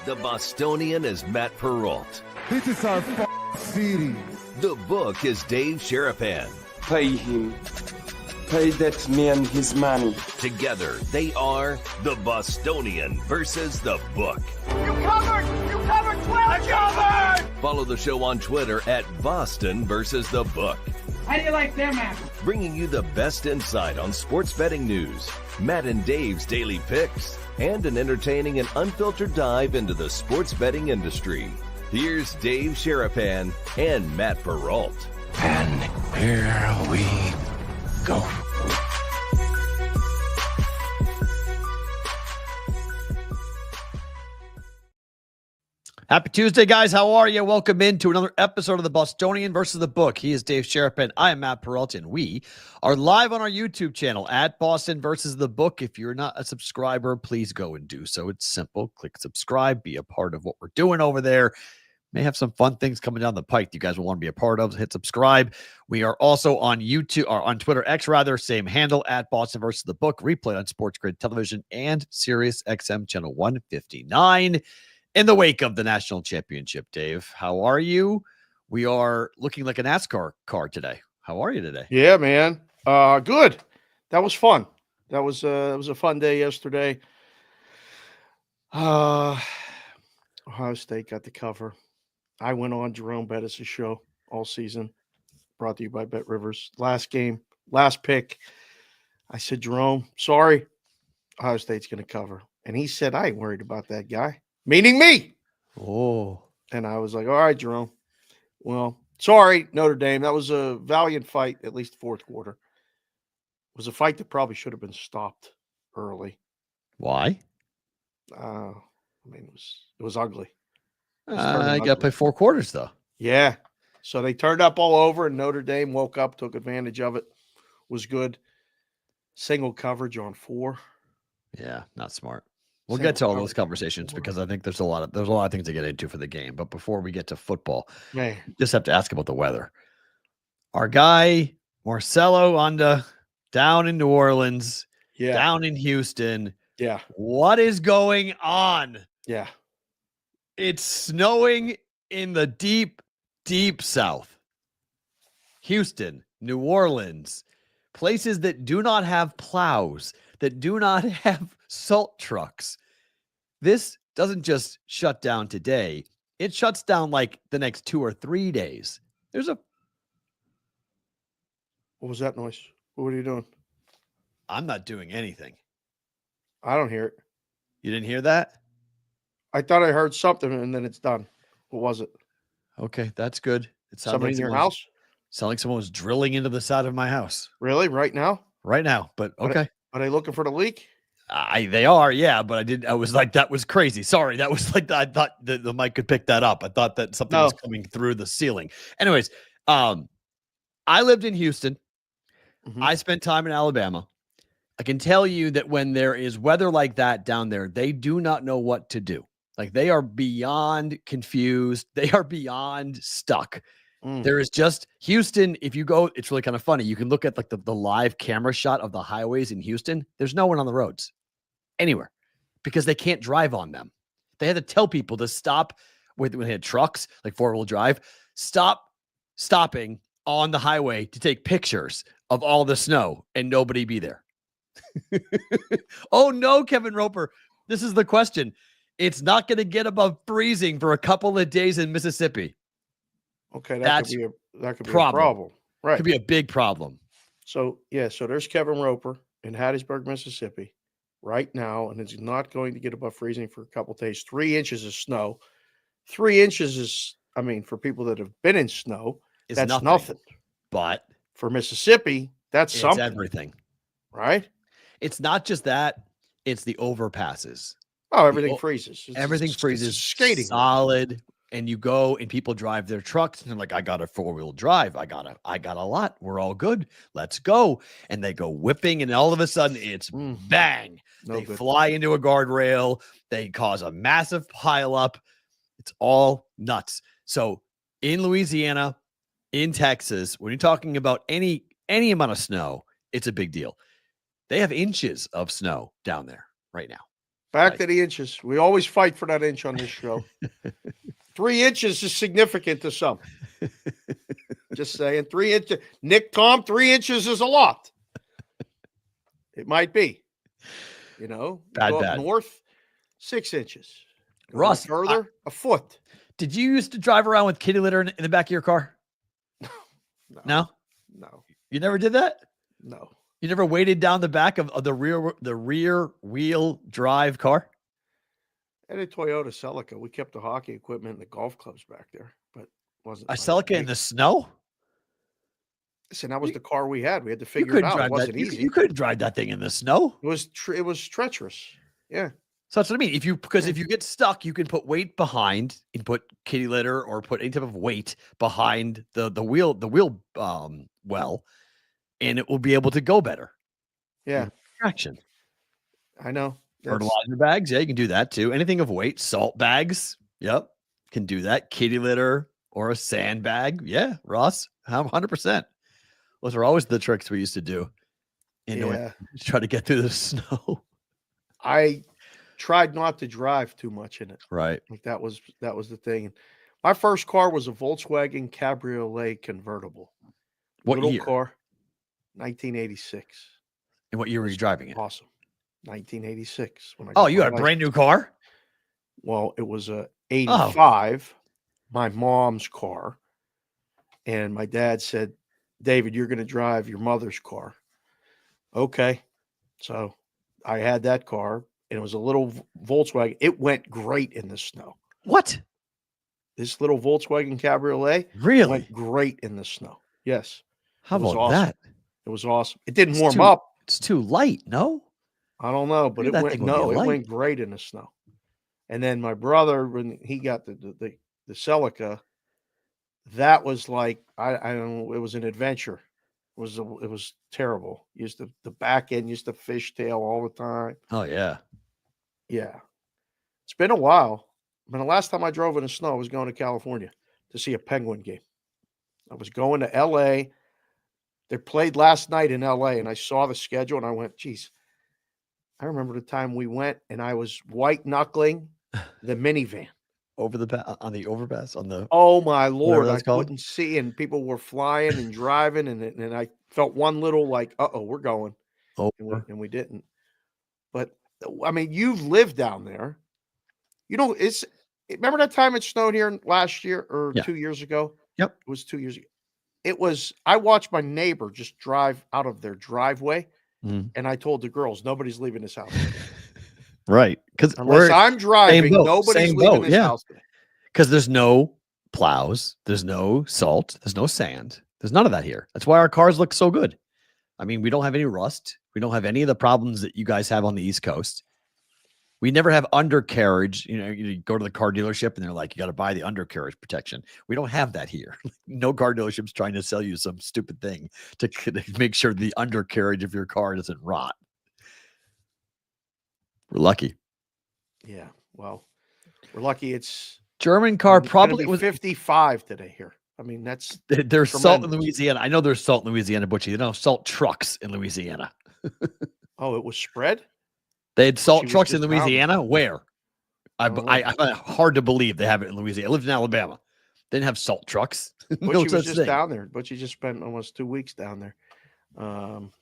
The Bostonian is Matt Perrault. This is our city. The book is Dave Sherapan. Pay him. Pay that man his money. Together, they are the Bostonian versus the book. You covered 12! I covered! Follow the show on Twitter at Boston versus the book. How do you like them apples? Bringing you the best insight on sports betting news, Matt and Dave's daily picks, and an entertaining and unfiltered dive into the sports betting industry. Here's Dave Sherapan and Matt Perrault. And here we go. Happy Tuesday, guys. How are you? Welcome into another episode of the Bostonian versus the book. He is Dave Sherapan. I am Matt Perrault, and we are live on our YouTube channel at Boston versus the book. If you're not a subscriber, please go and do so. It's simple. Click subscribe. Be a part of what we're doing over there. May have some fun things coming down the pike you guys will want to be a part of. Hit subscribe. We are also on YouTube, or on Twitter X rather, same handle at Boston versus the book. Replay on Sports Grid Television and Sirius XM channel 159. In the wake of the national championship, Dave, how are you? We are looking like a NASCAR car today. How are you today? Yeah, man. Good. That was fun. That was a fun day yesterday. Ohio State got the cover. I went on Jerome Bettis' show all season, brought to you by Bet Rivers. Last game, last pick. I said, Jerome, sorry, Ohio State's going to cover. And he said, I ain't worried about that guy. Meaning me. Oh. And I was like, all right, Jerome. Well, sorry, Notre Dame. That was a valiant fight, at least the fourth quarter. It was a fight that probably should have been stopped early. Why? I mean, it was ugly. I got to play 4 quarters, though. Yeah. So they turned up all over, and Notre Dame woke up, took advantage of it. Was good. Single coverage on 4. Yeah, not smart. We'll get to all those conversations because I think there's a lot of things to get into for the game. But before we get to football, just have to ask about the weather. Our guy Marcelo Onda down in New Orleans, down in Houston. Yeah. What is going on? Yeah. It's snowing in the deep, deep South. Houston, New Orleans, places that do not have plows, that do not have salt trucks. This doesn't just shut down today. It shuts down like the next 2 or 3 days. What was that noise? What are you doing? I'm not doing anything. I don't hear it. You didn't hear that? I thought I heard something and then it's done. What was it? Okay, that's good. It sounded Somebody like in your house? Sounded like someone was drilling into the side of my house. Really? Right now? Right now, but okay. Are they looking for the leak? They are, yeah, but I was like, that was crazy. Sorry, that was like, I thought the mic could pick that up. I thought that something was coming through the ceiling. Anyways, I lived in Houston. Mm-hmm. I spent time in Alabama. I can tell you that when there is weather like that down there, they do not know what to do. Like, they are beyond confused. They are beyond stuck. There is just Houston. If you go, it's really kind of funny. You can look at like the live camera shot of the highways in Houston. There's no one on the roads anywhere because they can't drive on them. They had to tell people to stop when they had trucks, like 4-wheel drive, stopping on the highway to take pictures of all the snow and nobody be there. Oh no, Kevin Roper. This is the question. It's not going to get above freezing for a couple of days in Mississippi. Okay, that could be a problem. Right. Could be a big problem. So there's Kevin Roper in Hattiesburg, Mississippi right now, and it's not going to get above freezing for a couple of days. 3 inches of snow. 3 inches is, I mean, for people that have been in snow, that's nothing. But for Mississippi, that's something. It's everything. Right? It's not just that. It's the overpasses. Oh, everything freezes. Everything freezes. It's skating. Solid. And you go and people drive their trucks and they're like, I got a 4-wheel drive. I got a lot. We're all good. Let's go. And they go whipping and all of a sudden it's bang. They fly into a guardrail. They cause a massive pileup. It's all nuts. So in Louisiana, in Texas, when you're talking about any amount of snow, it's a big deal. They have inches of snow down there right now. Back to the inches. We always fight for that inch on this show. 3 inches is significant to some. Just saying, 3 inches. Nick, Tom, 3 inches is a lot. It might be. You know, Bad. north, 6 inches. Russ, further, a foot. Did you used to drive around with kitty litter in the back of your car? No? No. You never did that? No. You never weighted down the back of the rear wheel drive car? And a Toyota Celica. We kept the hockey equipment and the golf clubs back there, but wasn't A Celica in the snow? Listen, that was the car we had. We had to figure it out. It wasn't easy. You couldn't drive that thing in the snow. It was treacherous. Yeah. So that's what I mean. If you get stuck, you can put weight behind and put kitty litter or put any type of weight behind the wheel well, and it will be able to go better. Yeah. Traction. I know. Fertilizer bags, yeah, you can do that too. Anything of weight, salt bags, yep, can do that. Kitty litter or a sandbag, yeah, Ross, 100%. Those are always the tricks we used to do. Try to get through the snow. I tried not to drive too much in it. Right. Like that was the thing. My first car was a Volkswagen Cabriolet convertible. What Little year? car, 1986. And what year were you driving it? Awesome. 1986. When you had a brand new car? Well, it was a 85, my mom's car. And my dad said, David, you're going to drive your mother's car. Okay. So I had that car, and it was a little Volkswagen. It went great in the snow. What? This little Volkswagen Cabriolet really went great in the snow. Yes. How about awesome. that? It was awesome. It didn't warm up. It's too light, no? I don't know, but it went great in the snow. And then my brother, when he got the Celica, that was like I don't know, it was an adventure. It was terrible. Used the back end, used to fishtail all the time. Oh yeah. Yeah. It's been a while. I mean, the last time I drove in the snow, I was going to California to see a Penguin game. I was going to LA. They played last night in LA, and I saw the schedule, and I went, geez, I remember the time we went, and I was white knuckling the minivan. On the overpass on the. Oh my Lord! I called? couldn't see, and people were flying and driving, and I felt one little like, we're going, and we didn't. But I mean, you've lived down there. You know, remember that time it snowed here last year or 2 years ago? Yep, it was 2 years ago. It was. I watched my neighbor just drive out of their driveway, and I told the girls, nobody's leaving this house. Right. Because unless I'm driving, nobody's leaving this house today. Because there's no plows, there's no salt, there's no sand. There's none of that here. That's why our cars look so good. I mean, we don't have any rust. We don't have any of the problems that you guys have on the East Coast. We never have undercarriage. You go to the car dealership and they're like, you got to buy the undercarriage protection. We don't have that here. No car dealership's trying to sell you some stupid thing to make sure the undercarriage of your car doesn't rot. We're lucky. Yeah. Well, we're lucky. It's German car probably was 55 today here. I mean, there's salt in Louisiana. I know there's salt in Louisiana, Butchie. They don't have salt trucks in Louisiana. Oh, it was spread? They had salt trucks in Louisiana? Where? I hard to believe they have it in Louisiana. I lived in Alabama. They didn't have salt trucks. No was just down there. Butchie just spent almost 2 weeks down there.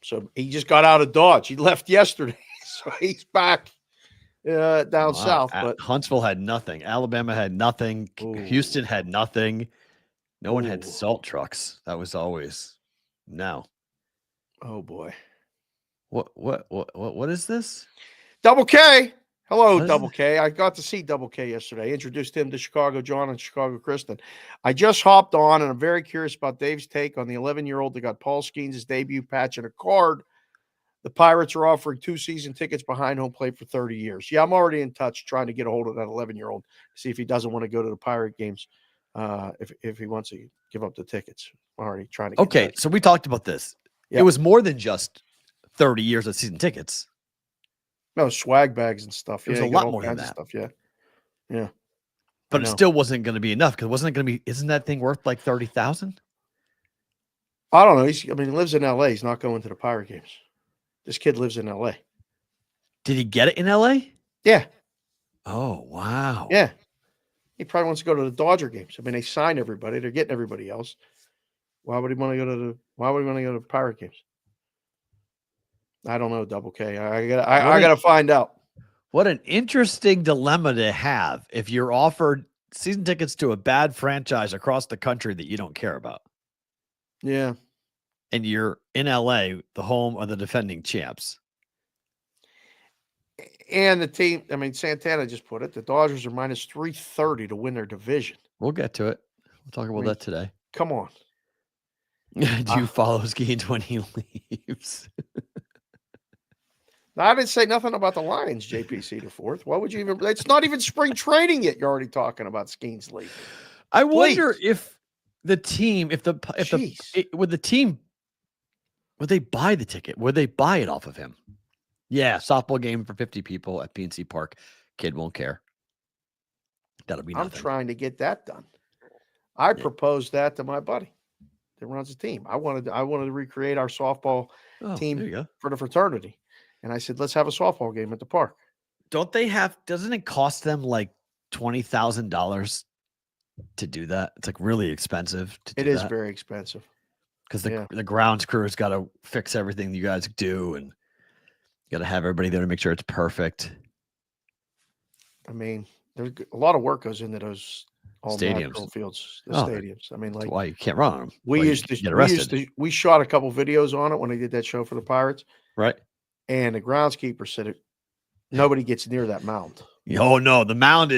So he just got out of Dodge. He left yesterday. So he's back down south. But Huntsville had nothing. Alabama had nothing. Houston had nothing. No one had salt trucks. That was always no. Oh boy. What is this? Double K. Hello, Double K. I got to see Double K yesterday. I introduced him to Chicago John and Chicago Kristen. I just hopped on, and I'm very curious about Dave's take on the 11-year-old that got Paul Skeens' debut patch and a card. The Pirates are offering 2 season tickets behind home plate for 30 years. Yeah, I'm already in touch trying to get a hold of that 11-year-old, see if he doesn't want to go to the Pirate games, if he wants to give up the tickets. I'm already trying to get so we talked about this. Yep. It was more than just 30 years of season tickets. No, swag bags and stuff. It was a lot more than that. Stuff. Yeah. But it still wasn't going to be enough because isn't that thing worth like 30,000? I don't know. He lives in LA. He's not going to the Pirate games. This kid lives in LA. Did he get it in LA? Yeah. Oh, wow. Yeah. He probably wants to go to the Dodger games. I mean, they sign everybody. They're getting everybody else. Why would he want to go to the Pirate games? I don't know, Double K. I gotta find out. What an interesting dilemma to have if you're offered season tickets to a bad franchise across the country that you don't care about. Yeah. And you're in LA, the home of the defending champs. And the team, I mean, Santana just put it, the Dodgers are minus 330 to win their division. We'll get to it. We'll talk about that today. Come on. Do you follow Skeens when he leaves? I didn't say nothing about the Lions, JPC to fourth. Why would you even? It's not even spring training yet. You're already talking about Skeens leaving. I wonder if the team, would they buy the ticket? Would they buy it off of him? Yeah, softball game for 50 people at PNC Park. Kid won't care. That'll be nothing. I'm trying to get that done. I proposed that to my buddy that runs the team. I wanted to recreate our softball team for the fraternity. And I said, let's have a softball game at the park. Doesn't it cost them like $20,000 to do that? It's like really expensive to do that. It is very expensive. Because the grounds crew has got to fix everything you guys do, and you got to have everybody there to make sure it's perfect. I mean, there's a lot of work goes into those stadiums, fields, stadiums. I mean, like, that's why you can't run on them. We shot a couple videos on it when I did that show for the Pirates. Right. And the groundskeeper said nobody gets near that mound. Oh, no. The mound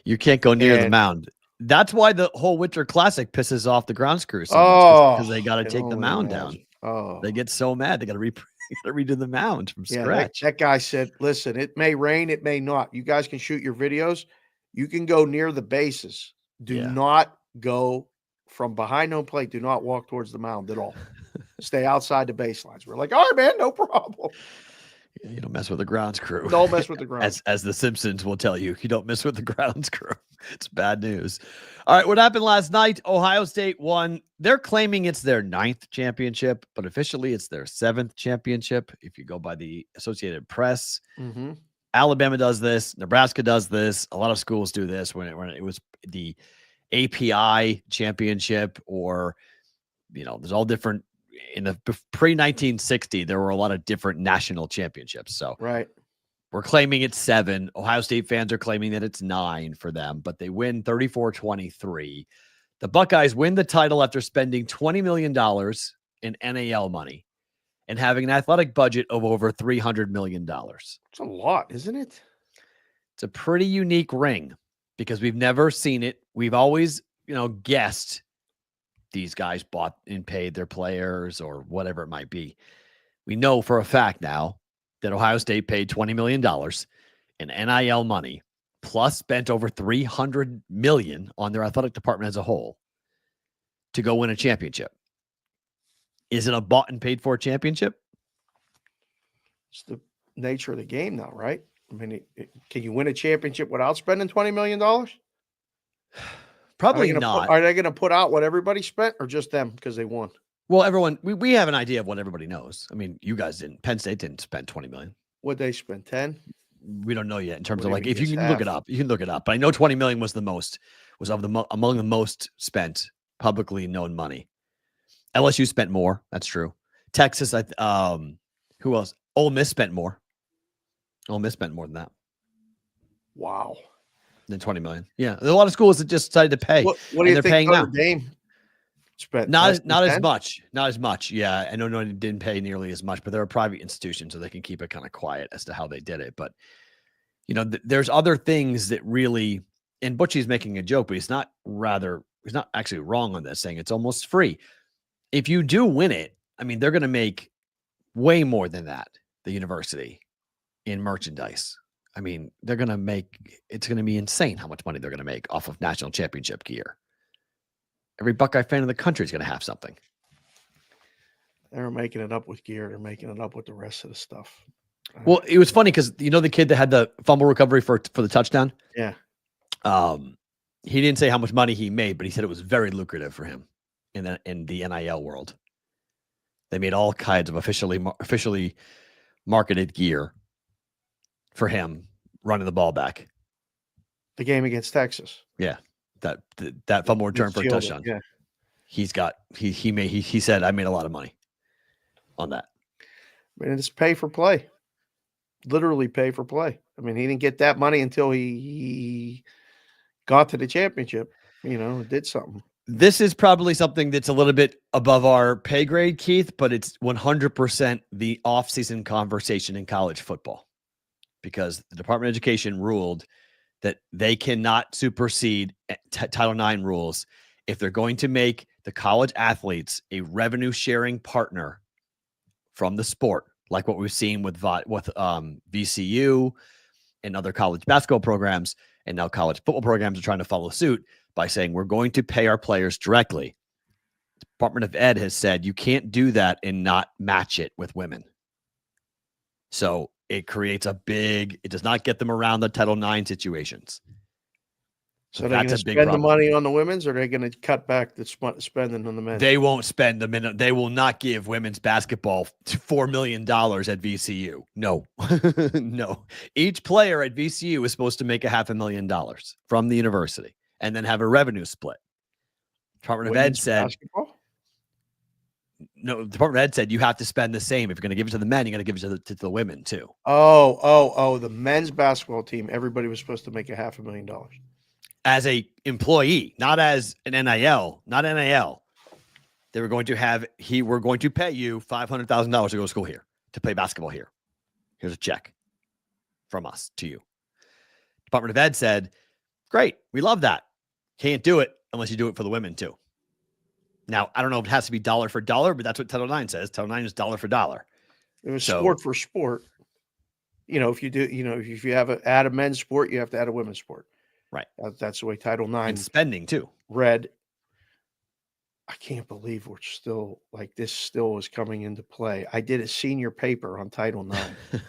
you can't go near the mound. That's why the whole Winter Classic pisses off the grounds crew so much, because they got to take the mound down. Oh, they get so mad. They got to redo the mound from scratch. That guy said, listen, it may rain, it may not. You guys can shoot your videos. You can go near the bases. Do not go from behind home plate. Do not walk towards the mound at all. Stay outside the baselines. We're like, all right, man, no problem. You don't mess with the grounds crew. Don't mess with the grounds. As the Simpsons will tell you, you don't mess with the grounds crew. It's bad news. All right, what happened last night? Ohio State won. They're claiming it's their 9th championship, but officially it's their 7th championship. If you go by the Associated Press, Alabama does this. Nebraska does this. A lot of schools do this when it was the API championship, or there's all different. In the pre-1960, there were a lot of different national championships. So we're claiming it's 7. Ohio State fans are claiming that it's 9 for them, but they win 34-23. The Buckeyes win the title after spending $20 million in NIL money and having an athletic budget of over $300 million. It's a lot, isn't it? It's a pretty unique ring because we've never seen it. We've always, guessed these guys bought and paid their players or whatever it might be. We know for a fact now that Ohio State paid $20 million in NIL money, plus spent over $300 million on their athletic department as a whole to go win a championship. Is it a bought and paid for championship? It's the nature of the game now, right? I mean, can you win a championship without spending $20 million? Probably not. Are they going to put out what everybody spent, or just them because they won? Well, everyone, we have an idea of what everybody knows. I mean, you guys didn't. Penn State didn't spend $20 million. What'd they spend? 10? We don't know yet in terms of like, if you can look it up, you can look it up. But I know $20 million was among the most spent publicly known money. LSU spent more. That's true. Texas, who else? Ole Miss spent more. Ole Miss spent more than that. Wow. Than $20 million. Yeah, there's a lot of schools that just decided to pay. What do you think Notre Dame spent? Not as much. Not as much. Yeah, I know Notre Dame didn't pay nearly as much, but they're a private institution, so they can keep it kind of quiet as to how they did it. But there's other things that really. And Butchie's making a joke, but he's not actually wrong on this, saying it's almost free. If you do win it, I mean, they're going to make way more than that. The university in merchandise. I mean, it's going to be insane how much money they're going to make off of national championship gear. Every Buckeye fan in the country is going to have something. They're making it up with gear. They're making it up with the rest of the stuff. Well, it was funny because the kid that had the fumble recovery for the touchdown? Yeah. He didn't say how much money he made, but he said it was very lucrative for him in the NIL world. They made all kinds of officially marketed gear for him running the ball back. The game against Texas. Yeah. That fumble return for a touchdown. Yeah. He said, I made a lot of money on that. And it's pay for play. Literally pay for play. I mean, he didn't get that money until he got to the championship, did something. This is probably something that's a little bit above our pay grade, Keith, but it's 100% the offseason conversation in college football, because the Department of Education ruled that they cannot supersede Title IX rules if they're going to make the college athletes a revenue sharing partner from the sport, like what we've seen with VCU and other college basketball programs, and now college football programs are trying to follow suit by saying we're going to pay our players directly. The Department of Ed has said you can't do that and not match it with women. So it creates it does not get them around the Title IX situations. So they're going to spend the money on the women's, or they're going to cut back the spending on the men? They won't spend the minute. They will not give women's basketball $4 million at VCU. No, no. Each player at VCU is supposed to make $500,000 from the university and then have a revenue split. Department of Ed said, basketball? No, the Department of Ed said you have to spend the same. If you're going to give it to the men, you got to give it to the women too. Oh, the men's basketball team, everybody was supposed to make $500,000. As a employee, not as an NIL, not NIL. They were going to we're going to pay you $500,000 to go to school here, to play basketball here. Here's a check from us to you. Department of Ed said, great, we love that. Can't do it unless you do it for the women too. Now, I don't know if it has to be dollar for dollar, but that's what Title IX says. Title IX is dollar for dollar. It was sport for sport. If you do, if you add a men's sport, you have to add a women's sport. Right. That's the way Title IX and spending too. Read. I can't believe we're still this still is coming into play. I did a senior paper on Title IX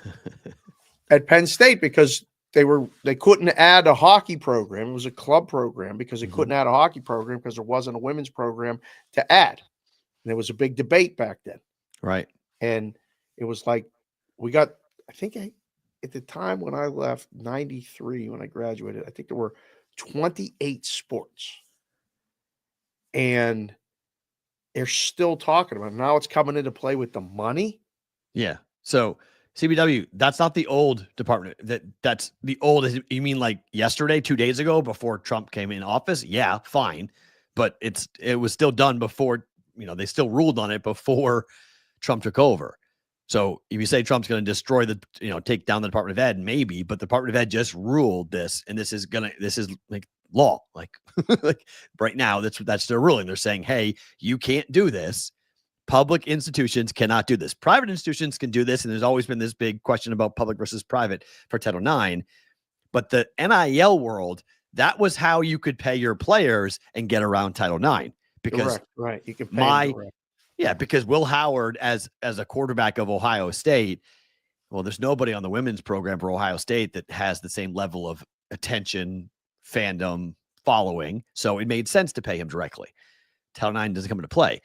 at Penn State because they couldn't add a hockey program. It was a club program because they couldn't add a hockey program because there wasn't a women's program to add. And there was a big debate back then. Right. And it was we got, I think at the time when I left, 93, when I graduated, I think there were 28 sports. And they're still talking about it. Now it's coming into play with the money. Yeah. So CBW, that's not the old department. That's the old. You mean like yesterday, 2 days ago, before Trump came in office? Yeah, fine. But it was still done before, they still ruled on it before Trump took over. So if you say Trump's going to destroy take down the Department of Ed, maybe, but the Department of Ed just ruled this, and this is like law. Like right now, that's their ruling. They're saying, hey, you can't do this. Public institutions cannot do this. Private institutions can do this, and there's always been this big question about public versus private for Title IX. But the NIL world, that was how you could pay your players and get around Title IX. Because right, you can pay them. Yeah, because Will Howard, as a quarterback of Ohio State, well, there's nobody on the women's program for Ohio State that has the same level of attention, fandom, following. So it made sense to pay him directly. Title IX doesn't come into play.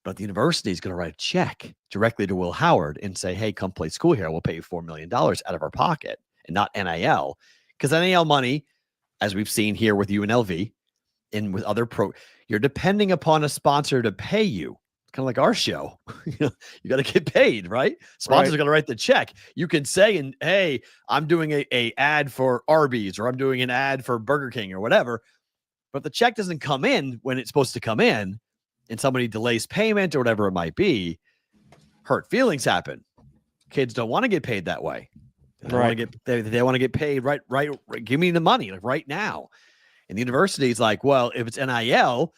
But the university is going to write a check directly to Will Howard and say, hey, come play school here. We'll pay you $4 million out of our pocket and not NIL. Because NIL money, as we've seen here with UNLV and with other you're depending upon a sponsor to pay you. Kind of like our show, you got to get paid, right? Sponsors are going to write the check. You can say, hey, I'm doing a ad for Arby's, or I'm doing an ad for Burger King, or whatever. But the check doesn't come in when it's supposed to come in, and somebody delays payment or whatever it might be. Hurt feelings happen. Kids don't want to get paid that way. They want to get paid right. Give me the money right now. And the university is like, well, if it's NIL,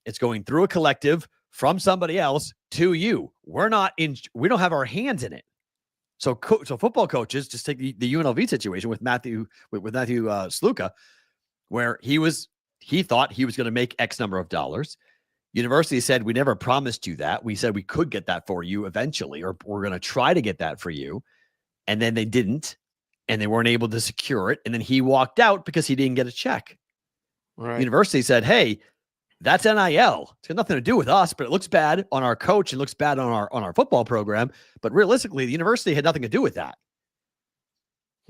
it's going through a collective from somebody else to you. We don't have our hands in it. So football coaches, just take the UNLV situation with Matthew Sluka, where he thought he was going to make X number of dollars. University said, we never promised you that. We said we could get that for you eventually, or we're going to try to get that for you. And then they didn't, and they weren't able to secure it. And then he walked out because he didn't get a check. Right. University said, hey, that's NIL. It's got nothing to do with us, but it looks bad on our coach. It looks bad on our football program. But realistically, the university had nothing to do with that.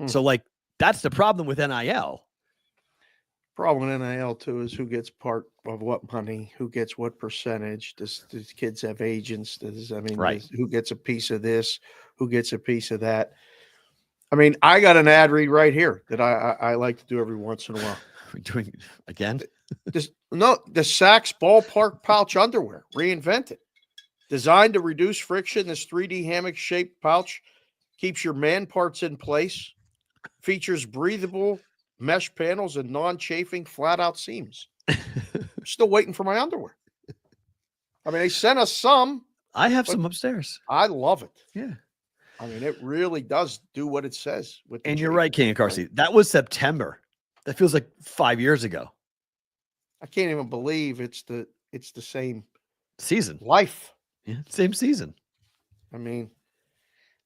So That's the problem with NIL. Problem with NIL too is who gets part of what money, who gets what percentage. Does kids have agents? Right. Who gets a piece of this? Who gets a piece of that? I mean, I got an ad read right here that I like to do every once in a while. We're doing again? The Saks ballpark pouch underwear, reinvented. Designed to reduce friction, this 3D hammock-shaped pouch keeps your man parts in place. Features breathable mesh panels and non-chafing flat-out seams. I'm still waiting for my underwear. I mean, they sent us some. I have some upstairs. I love it. Yeah. I mean, it really does do what it says. And you're right, King and Carsey. That was September. That feels like 5 years ago. I can't even believe it's the same Season. life. Yeah, same season. I mean,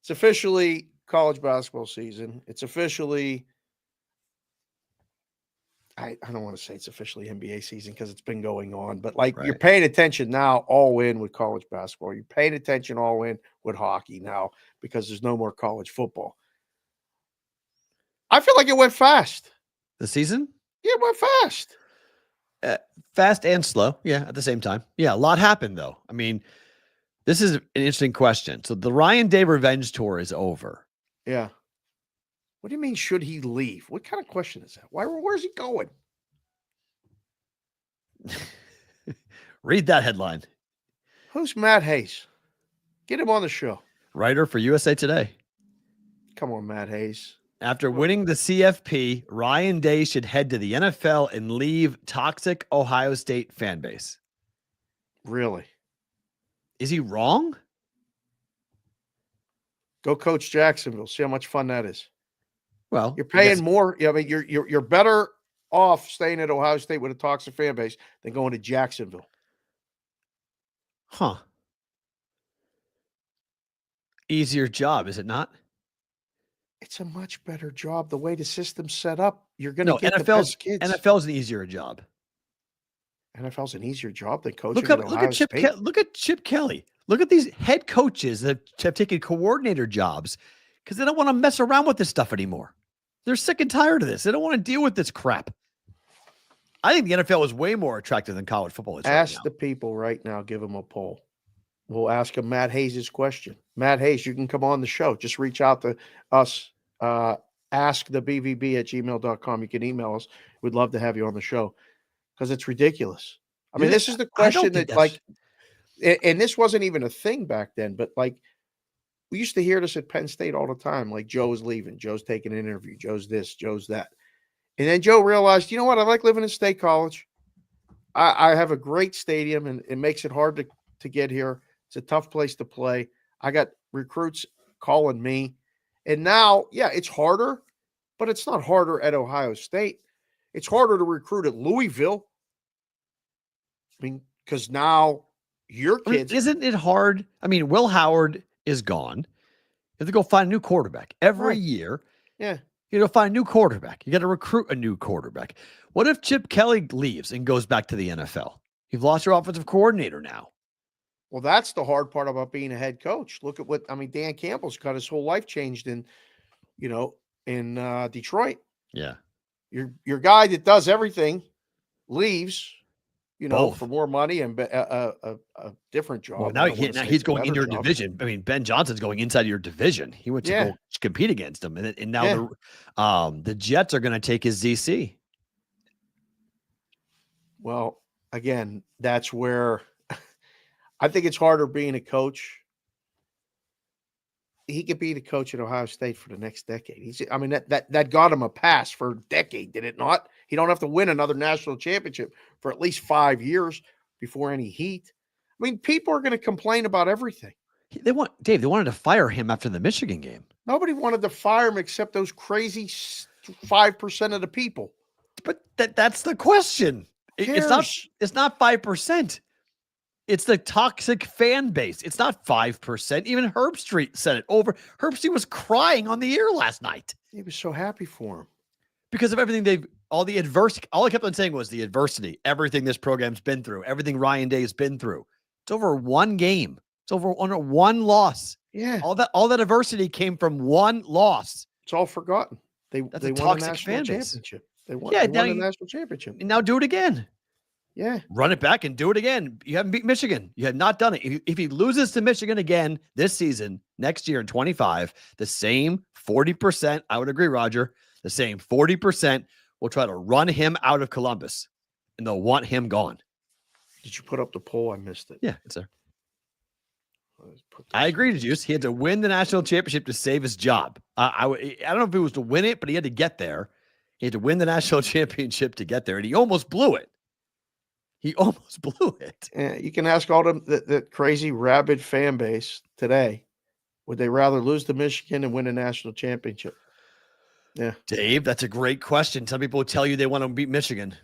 it's officially college basketball season. It's officially, I don't want to say it's officially NBA season because it's been going on, but like you're paying attention now all in with college basketball. You're paying attention all in with hockey now because there's no more college football. I feel like it went fast. The season? Yeah, it went fast. Fast and slow. Yeah, at the same time. Yeah, a lot happened though. I mean, this is an interesting question. So the Ryan Day Revenge Tour is over. Yeah. What do you mean, should he leave? What kind of question is that? Where's he going? Read that headline. Who's Matt Hayes? Get him on the show. Writer for USA Today. Come on, Matt Hayes. After winning the CFP, Ryan Day should head to the NFL and leave toxic Ohio State fan base. Really? Is he wrong? Go coach Jacksonville. See how much fun that is. Well, you're paying more. Yeah, I mean, you're better off staying at Ohio State with a toxic fan base than going to Jacksonville. Huh. Easier job, is it not? It's a much better job. The way the system's set up, you're going to get the NFL's best kids. NFL's an easier job. NFL's an easier job than coaching Look at Chip Kelly. Look at these head coaches that have taken coordinator jobs because they don't want to mess around with this stuff anymore. They're sick and tired of this. They don't want to deal with this crap. I think the NFL is way more attractive than college football is. Ask the people right now. Give them a poll. We'll ask them Matt Hayes' question. Matt Hayes, you can come on the show. Just reach out to us. askthebvb@gmail.com. You can email us. We'd love to have you on the show because it's ridiculous. I mean, this is the question that, like, and this wasn't even a thing back then, but like, we used to hear this at Penn State all the time. Like, Joe's leaving, Joe's taking an interview, Joe's this, Joe's that. And then Joe realized, you know what? I like living in State College. I have a great stadium, and it makes it hard to get here. It's a tough place to play. I got recruits calling me. And now, yeah, it's harder, but it's not harder at Ohio State. It's harder to recruit at Louisville. I mean, because now your kids. Isn't it hard? I mean, Will Howard is gone. You have to go find a new quarterback every year. Yeah. You got to find a new quarterback. You got to recruit a new quarterback. What if Chip Kelly leaves and goes back to the NFL? You've lost your offensive coordinator now. Well, that's the hard part about being a head coach. Look at Dan Campbell's got his whole life changed in Detroit. Yeah. Your guy that does everything leaves, Both. for more money and a different job. Well, now he's going into your division. I mean, Ben Johnson's going inside your division. He went to go compete against him. And now the Jets are going to take his ZC. Well, again, that's where I think it's harder being a coach. He could be the coach at Ohio State for the next decade. That got him a pass for a decade, did it not? He don't have to win another national championship for at least 5 years before any heat. I mean, people are going to complain about everything. They wanted to fire him after the Michigan game. Nobody wanted to fire him except those crazy 5% of the people. But that's the question. It's not 5%. It's the toxic fan base. It's not 5%. Even Herb Street said it over. Herb Street was crying on the air last night. He was so happy for him. Because of everything all the adversity. All I kept on saying was the adversity, everything this program's been through, everything Ryan Day has been through. It's over one game. It's over one loss. Yeah. All that adversity came from one loss. It's all forgotten. They That's they a won a toxic national fan base. championship. They won, Yeah, they now won a you- national championship. And now do it again. Yeah. Run it back and do it again. You haven't beat Michigan. You have not done it. If he loses to Michigan again this season, next year in 25, the same 40%, I would agree, Roger, the same 40% will try to run him out of Columbus, and they'll want him gone. Did you put up the poll? I missed it. Yeah, it's there. Let's put I this- agree, Juice. He had to win the national championship to save his job. I don't know if it was to win it, but he had to get there. He had to win the national championship to get there, and he almost blew it. He almost blew it. You can ask all them that crazy rabid fan base today. Would they rather lose to Michigan and win a national championship? Yeah. Dave, that's a great question. Some people would tell you they want to beat Michigan.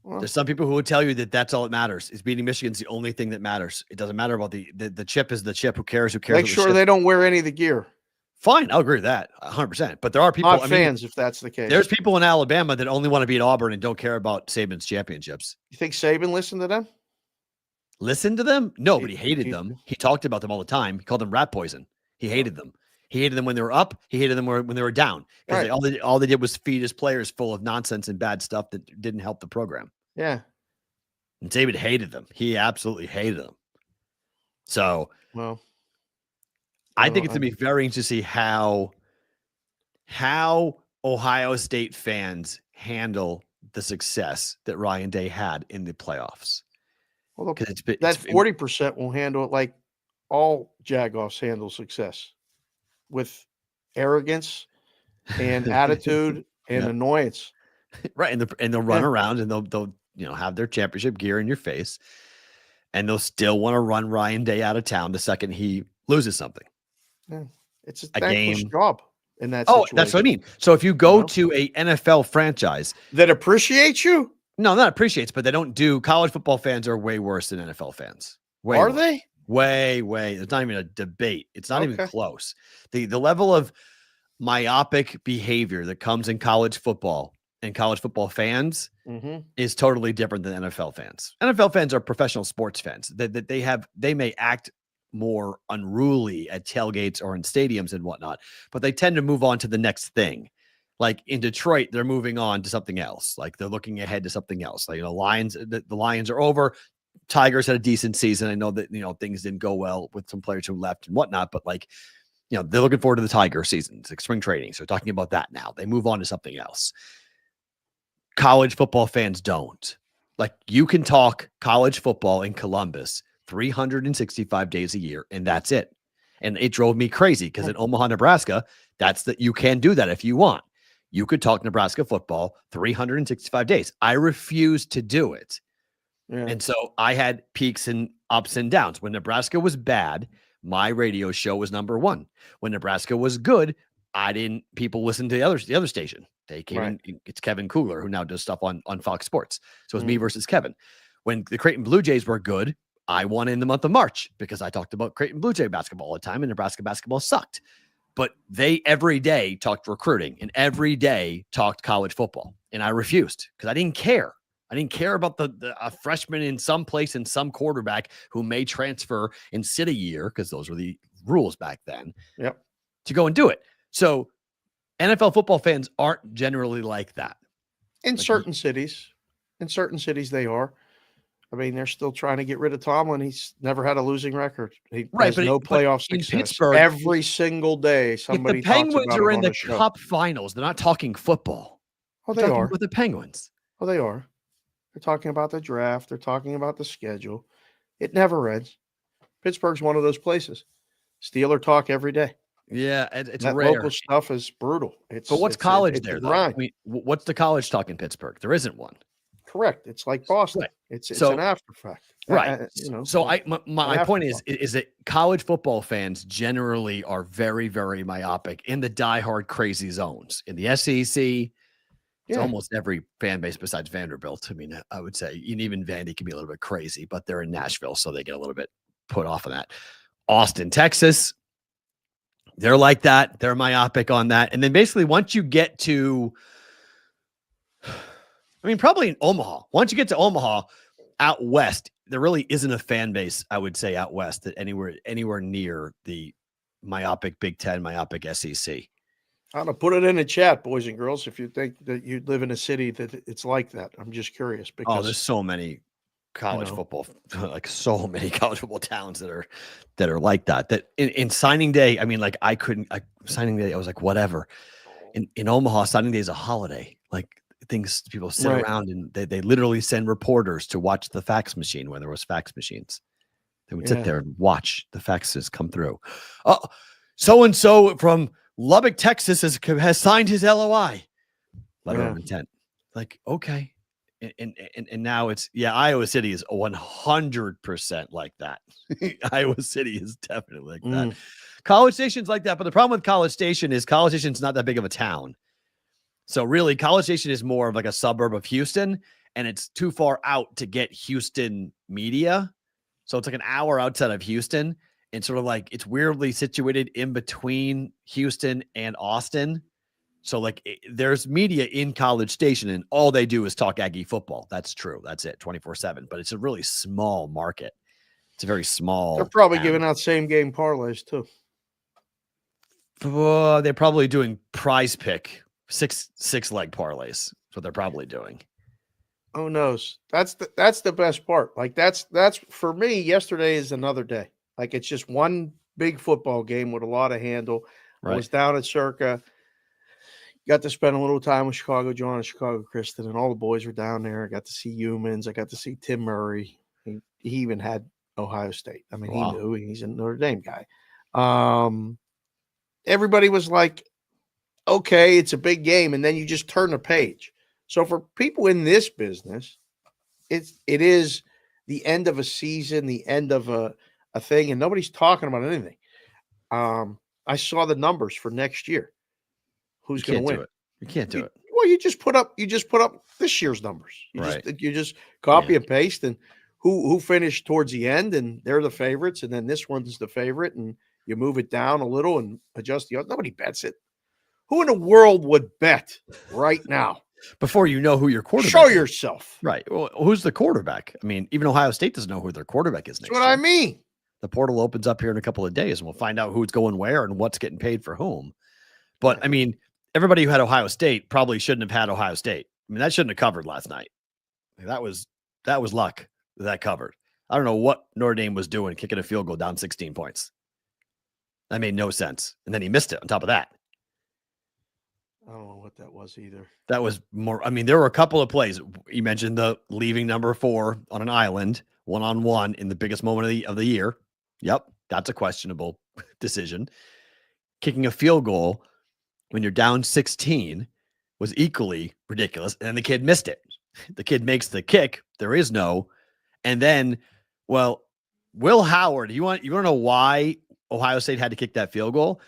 Well, There's some people who would tell you that that's all that matters. Is beating Michigan's the only thing that matters. It doesn't matter about the chip is the chip. Who cares? Who cares? make about the sure chip? they don't wear any of the gear. Fine, I'll agree with that 100%. But there are people, Not fans, if that's the case. there's people in Alabama that only want to beat Auburn and don't care about Saban's championships. You think Saban listened to them? Listen to them? No, but he He- hated he- them. He talked about them all the time. He called them rat poison. He hated them. He hated them when they were up. He hated them when they were down. Because Right. all they did was feed his players full of nonsense and bad stuff that didn't help the program. Yeah. And David hated them. He absolutely hated them. So Well, I think it's going to be very interesting to see how Ohio State fans handle the success that Ryan Day had in the playoffs. well, Because that 40% will handle it like all Jagoffs handle success, with arrogance and attitude and Yeah. annoyance. right, and they'll run Yeah. around and they'll have their championship gear in your face, and they'll still want to run Ryan Day out of town the second he loses something. It's a A thankless game. job in that Oh, situation. that's what I mean. So if you go know? to a NFL franchise, That appreciates you? no, not appreciates, but they don't do. College football fans are way worse than NFL fans. Way Are worse. they? Way. It's not even a debate. It's not even Okay. close. The level of myopic behavior that comes in college football and college football fans Mm-hmm. is totally different than NFL fans. NFL fans are professional sports fans. They may act more unruly at tailgates or in stadiums and whatnot, but they tend to move on to the next thing. Like in Detroit, they're moving on to something else. Like they're looking ahead to something else. Like the Lions are over. Tigers had a decent season. I know that things didn't go well with some players who left and whatnot, but they're looking forward to the Tiger season. It's like spring training. So talking about that now. They move on to something else. College football fans don't. Like you can talk college football in Columbus 365 days a year, and that's it. And it drove me crazy because in Omaha, Nebraska, you can do that if you want. You could talk Nebraska football 365 days. I refused to do it. Yeah. And so I had peaks and ups and downs. When Nebraska was bad, my radio show was number one. When Nebraska was good, people listened to the other station. They came Right. in, it's Kevin Kugler, who now does stuff on Fox Sports. So it's me versus Kevin. When the Creighton Blue Jays were good, I won in the month of March because I talked about Creighton Blue Jay basketball all the time and Nebraska basketball sucked. But they every day talked recruiting and every day talked college football. And I refused because I didn't care. I didn't care about a freshman in some place and some quarterback who may transfer and sit a year, because those were the rules back then. Yep. To go and do it. So NFL football fans aren't generally like that. In Like certain cities. In certain cities, they are. I mean, they're still trying to get rid of Tomlin. He's never had a losing record. He has no playoff in success. Pittsburgh, Every single day, somebody if the Penguins talks about are him in on the show. Cup finals, they're not talking football. Oh, They're they talking are. about the Penguins. Oh, they are. They're talking about the draft. They're talking about the schedule. It never ends. Pittsburgh's one of those places. Steeler talk every day. Yeah, it's That rare. local stuff is brutal. But what's college it's a there, though? grind. I mean, what's the college talk in Pittsburgh? There isn't one. Correct. It's like Boston. Right. It's So- an after effect. Right. So my point afterthought. is that college football fans generally are very, very myopic in the diehard crazy zones. In the SEC, it's Yeah. almost every fan base besides Vanderbilt. I mean, I would say, and even Vandy can be a little bit crazy, but they're in Nashville, so they get a little bit put off on that. Austin, Texas, they're like that. They're myopic on that. And then basically once you get to, I mean, probably in Omaha, once you get to Omaha, out west, there really isn't a fan base, I would say, out west that anywhere near the myopic Big Ten, myopic SEC. I'm gonna put it in the chat, boys and girls, if you think that you live in a city that it's like that. I'm just curious because there's so many college football, like so many college football towns that are like that. That in signing day, I mean, like signing day, I was like, whatever. In Omaha, signing day is a holiday. Like people sit Right. around and they literally send reporters to watch the fax machine when there was fax machines. They would sit there and watch the faxes come through. Oh, so-and-so from Lubbock, Texas has signed his LOI. Letter of intent. Like, okay. And now it's, Iowa City is 100% like that. Iowa City is definitely like that. College Station's like that. But the problem with College Station is College Station's not that big of a town. So really, College Station is more of like a suburb of Houston, and it's too far out to get Houston media. So it's like an hour outside of Houston, and sort of like it's weirdly situated in between Houston and Austin. So like there's media in College Station, and all they do is talk Aggie football. That's true. That's it, 24/7. But it's a really small market. It's a very small. They're probably giving out same game parlays too. They're probably doing prize pick six leg parlays. That's what they're probably doing. Who knows? That's the best part. Like that's for me. Yesterday is another day. Like it's just one big football game with a lot of handle. Right. I was down at Circa. Got to spend a little time with Chicago John and Chicago Kristen, and all the boys were down there. I got to see Humans. I got to see Tim Murray. He even had Ohio State. I mean, He knew he's a Notre Dame guy. Everybody was like, okay, it's a big game. And then you just turn the page. So for people in this business, it is the end of a season, the end of a thing, and nobody's talking about anything. I saw the numbers for next year. Who's going to win? You can't do it. Well, you just put up this year's numbers. You just copy and paste, and who finished towards the end, and they're the favorites, and then this one's the favorite, and you move it down a little and adjust the other. Nobody bets it. Who in the world would bet right now? Before you know who your quarterback Show is. yourself. Right. Well, who's the quarterback? I mean, even Ohio State doesn't know who their quarterback is next year. That's what I mean. The portal opens up here in a couple of days, and we'll find out who's going where and what's getting paid for whom. But, I mean, everybody who had Ohio State probably shouldn't have had Ohio State. I mean, that shouldn't have covered last night. That was luck that covered. I don't know what Notre Dame was doing, kicking a field goal down 16 points. That made no sense. And then he missed it on top of that. I don't know what that was either. That was more. I mean, there were a couple of plays. You mentioned the leaving number 4 on an island, 1-on-1 in the biggest moment of the year. Yep, that's a questionable decision. Kicking a field goal when you're down 16 was equally ridiculous, and the kid missed it. The kid makes the kick. There is no. And then, well, Will Howard, you want to know why Ohio State had to kick that field goal?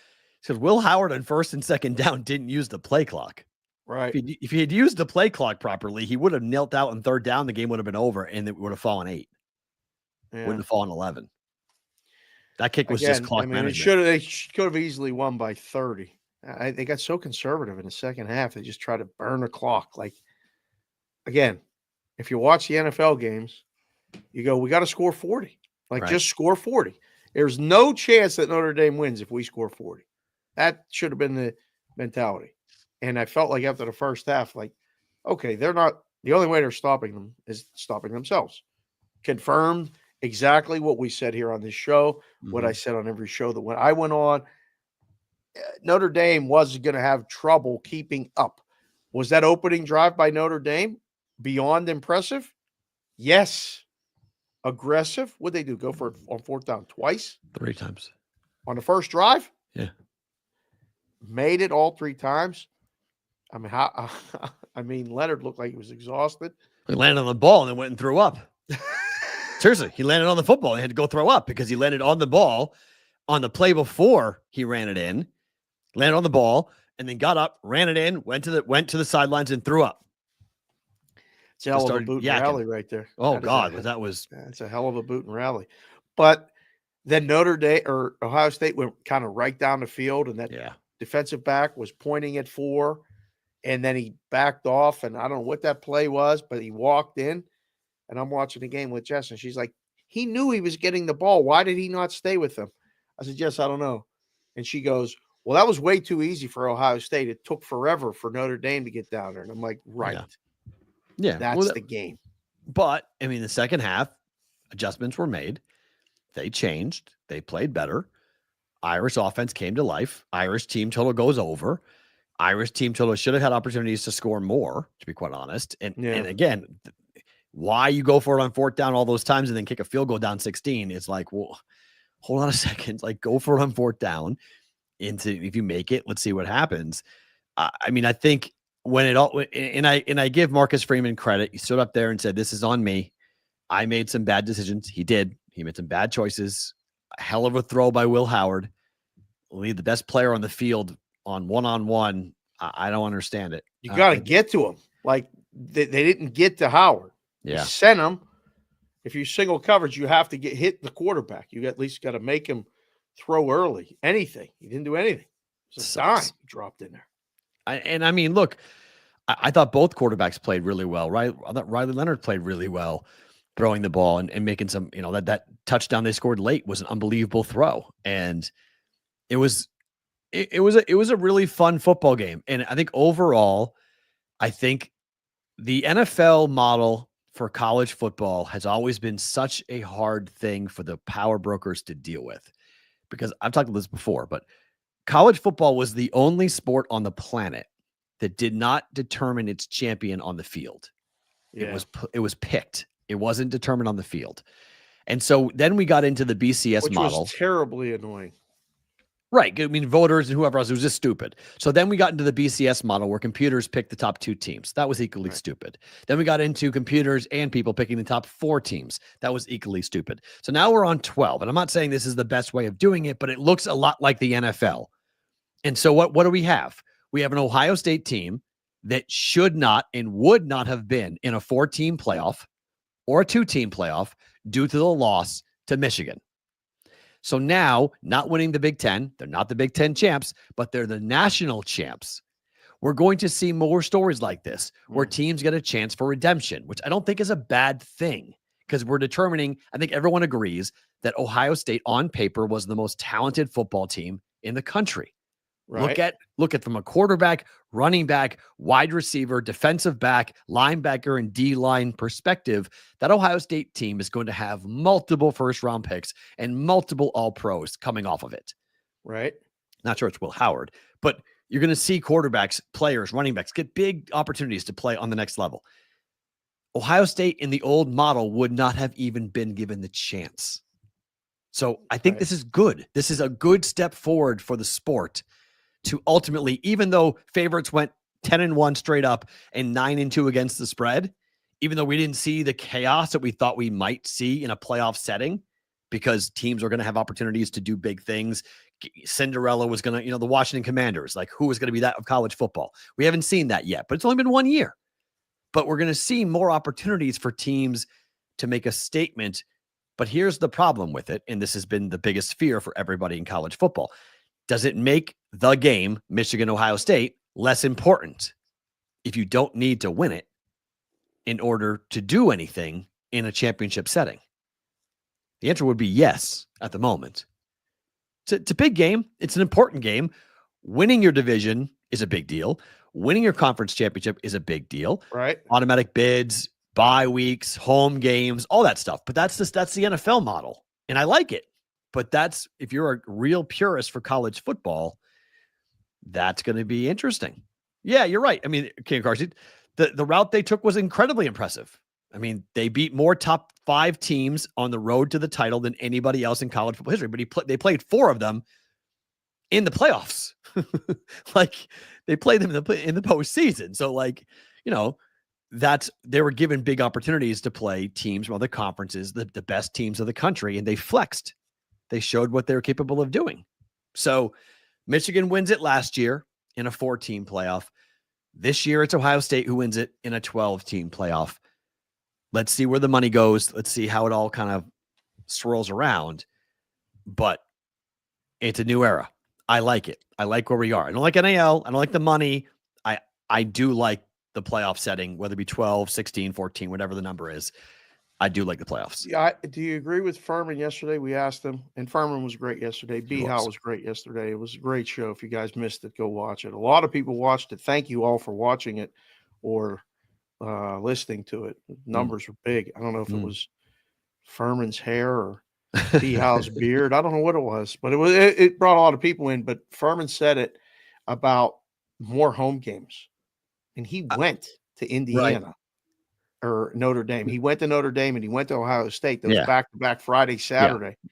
Because Will Howard on first and second down didn't use the play clock. Right. If he had used the play clock properly, he would have knelt out on third down. The game would have been over, and it would have fallen 8. Wouldn't have fallen 11. That kick was just clock management. They could have easily won by 30. They got so conservative in the second half. They just tried to burn the clock. Like, again, if you watch the NFL games, you go, we got to score 40. Just score 40. There's no chance that Notre Dame wins if we score 40. That should have been the mentality. And I felt like after the first half, like, okay, they're not – the only way they're stopping them is stopping themselves. Confirmed exactly what we said here on this show, what I said on every show that when I went on. Notre Dame was going to have trouble keeping up. Was that opening drive by Notre Dame beyond impressive? Yes. Aggressive? What'd they do? Go for it on fourth down twice? 3 times. On the first drive? Yeah. Made it all 3 times. I mean, Leonard looked like he was exhausted. He landed on the ball and then went and threw up. Seriously, he landed on the football and had to go throw up because he landed on the ball on the play before he ran it in, landed on the ball, and then got up, ran it in, went to the sidelines and threw up. It's a hell of a boot and rally right there. Oh, God. It's a hell of a boot and rally. But then Notre Dame or Ohio State went kind of right down the field, and that defensive back was pointing at 4, and then he backed off, and I don't know what that play was, but he walked in, and I'm watching the game with Jess, and she's like, he knew he was getting the ball. Why did he not stay with him? I said, Jess, I don't know. And she goes, well, that was way too easy for Ohio State. It took forever for Notre Dame to get down there. And I'm like, right. Yeah. That's the game. But, I mean, the second half, adjustments were made. They changed. They played better. Irish offense came to life. Irish team total goes over. Irish team total should have had opportunities to score more, to be quite honest. And again, why you go for it on fourth down all those times and then kick a field goal down 16 is like, well, hold on a second. Like, go for it on fourth down. If you make it, let's see what happens. I mean, I think when it all, and I give Marcus Freeman credit. He stood up there and said, "This is on me. I made some bad decisions." He did. He made some bad choices. A hell of a throw by Will Howard. Lead the best player on the field on one-on-one. I don't understand it. You got to get to him. Like they didn't get to Howard. Yeah. You sent him. If you single coverage, you have to hit the quarterback. You at least got to make him throw early. Anything. He didn't do anything. It's a dime he dropped in there. I mean, look, I thought both quarterbacks played really well, right? I thought Riley Leonard played really well throwing the ball and making some, that touchdown they scored late was an unbelievable throw. And it was a really fun football game. And I think overall, I think the NFL model for college football has always been such a hard thing for the power brokers to deal with, because I've talked about this before, but college football was the only sport on the planet that did not determine its champion on the field. Yeah. It was picked. It wasn't determined on the field. And so then we got into the BCS model. Which was terribly annoying. Right. I mean, voters and whoever else, it was just stupid. So then we got into the BCS model where computers picked the top 2 teams. That was equally stupid. Then we got into computers and people picking the top 4 teams. That was equally stupid. So now we're on 12. And I'm not saying this is the best way of doing it, but it looks a lot like the NFL. And so what do we have? We have an Ohio State team that should not and would not have been in a 4-team playoff or a 2-team playoff due to the loss to Michigan. So now, not winning the Big Ten, they're not the Big Ten champs, but they're the national champs. We're going to see more stories like this where teams get a chance for redemption, which I don't think is a bad thing, because we're determining, I think everyone agrees that Ohio State on paper was the most talented football team in the country. Right. Look at from a quarterback, running back, wide receiver, defensive back, linebacker, and D-line perspective, that Ohio State team is going to have multiple first-round picks and multiple all-pros coming off of it. Right. Not sure it's Will Howard, but you're going to see quarterbacks, players, running backs get big opportunities to play on the next level. Ohio State in the old model would not have even been given the chance. So I think this is good. This is a good step forward for the sport to ultimately, even though favorites went 10-1 straight up and 9-2 against the spread, even though we didn't see the chaos that we thought we might see in a playoff setting, because teams are going to have opportunities to do big things. Cinderella was going to, the Washington Commanders, like who was going to be that of college football? We haven't seen that yet, but it's only been 1 year. But we're going to see more opportunities for teams to make a statement. But here's the problem with it, and this has been the biggest fear for everybody in college football. Does it make the game, Michigan-Ohio State, less important if you don't need to win it in order to do anything in a championship setting? The answer would be yes at the moment. It's a big game. It's an important game. Winning your division is a big deal. Winning your conference championship is a big deal. Right. Automatic bids, bye weeks, home games, all that stuff. But that's the NFL model, and I like it. But that's, if you're a real purist for college football, that's going to be interesting. Yeah, you're right. I mean, King Carson, the route they took was incredibly impressive. I mean, they beat more top 5 teams on the road to the title than anybody else in college football history. But they played 4 of them in the playoffs. Like, they played them in the postseason. So, like, they were given big opportunities to play teams from other conferences, the best teams of the country, and they flexed. They showed what they were capable of doing. So Michigan wins it last year in a 4-team playoff. This year, it's Ohio State who wins it in a 12-team playoff. Let's see where the money goes. Let's see how it all kind of swirls around. But it's a new era. I like it. I like where we are. I don't like NIL. I don't like the money. I do like the playoff setting, whether it be 12, 16, 14, whatever the number is. I do like the playoffs. Yeah, do you agree with Furman yesterday? We asked him, and Furman was great yesterday. B. Howe was great yesterday. It was a great show. If you guys missed it, go watch it. A lot of people watched it. Thank you all for watching it or listening to it. The numbers were big. I don't know if it was Furman's hair or B. Howe's beard. I don't know what it was, but it brought a lot of people in. But Furman said it about more home games, and he went to Indiana. Right. Or Notre Dame. He went to Notre Dame and he went to Ohio State. Those back-to-back Friday, Saturday. Yeah.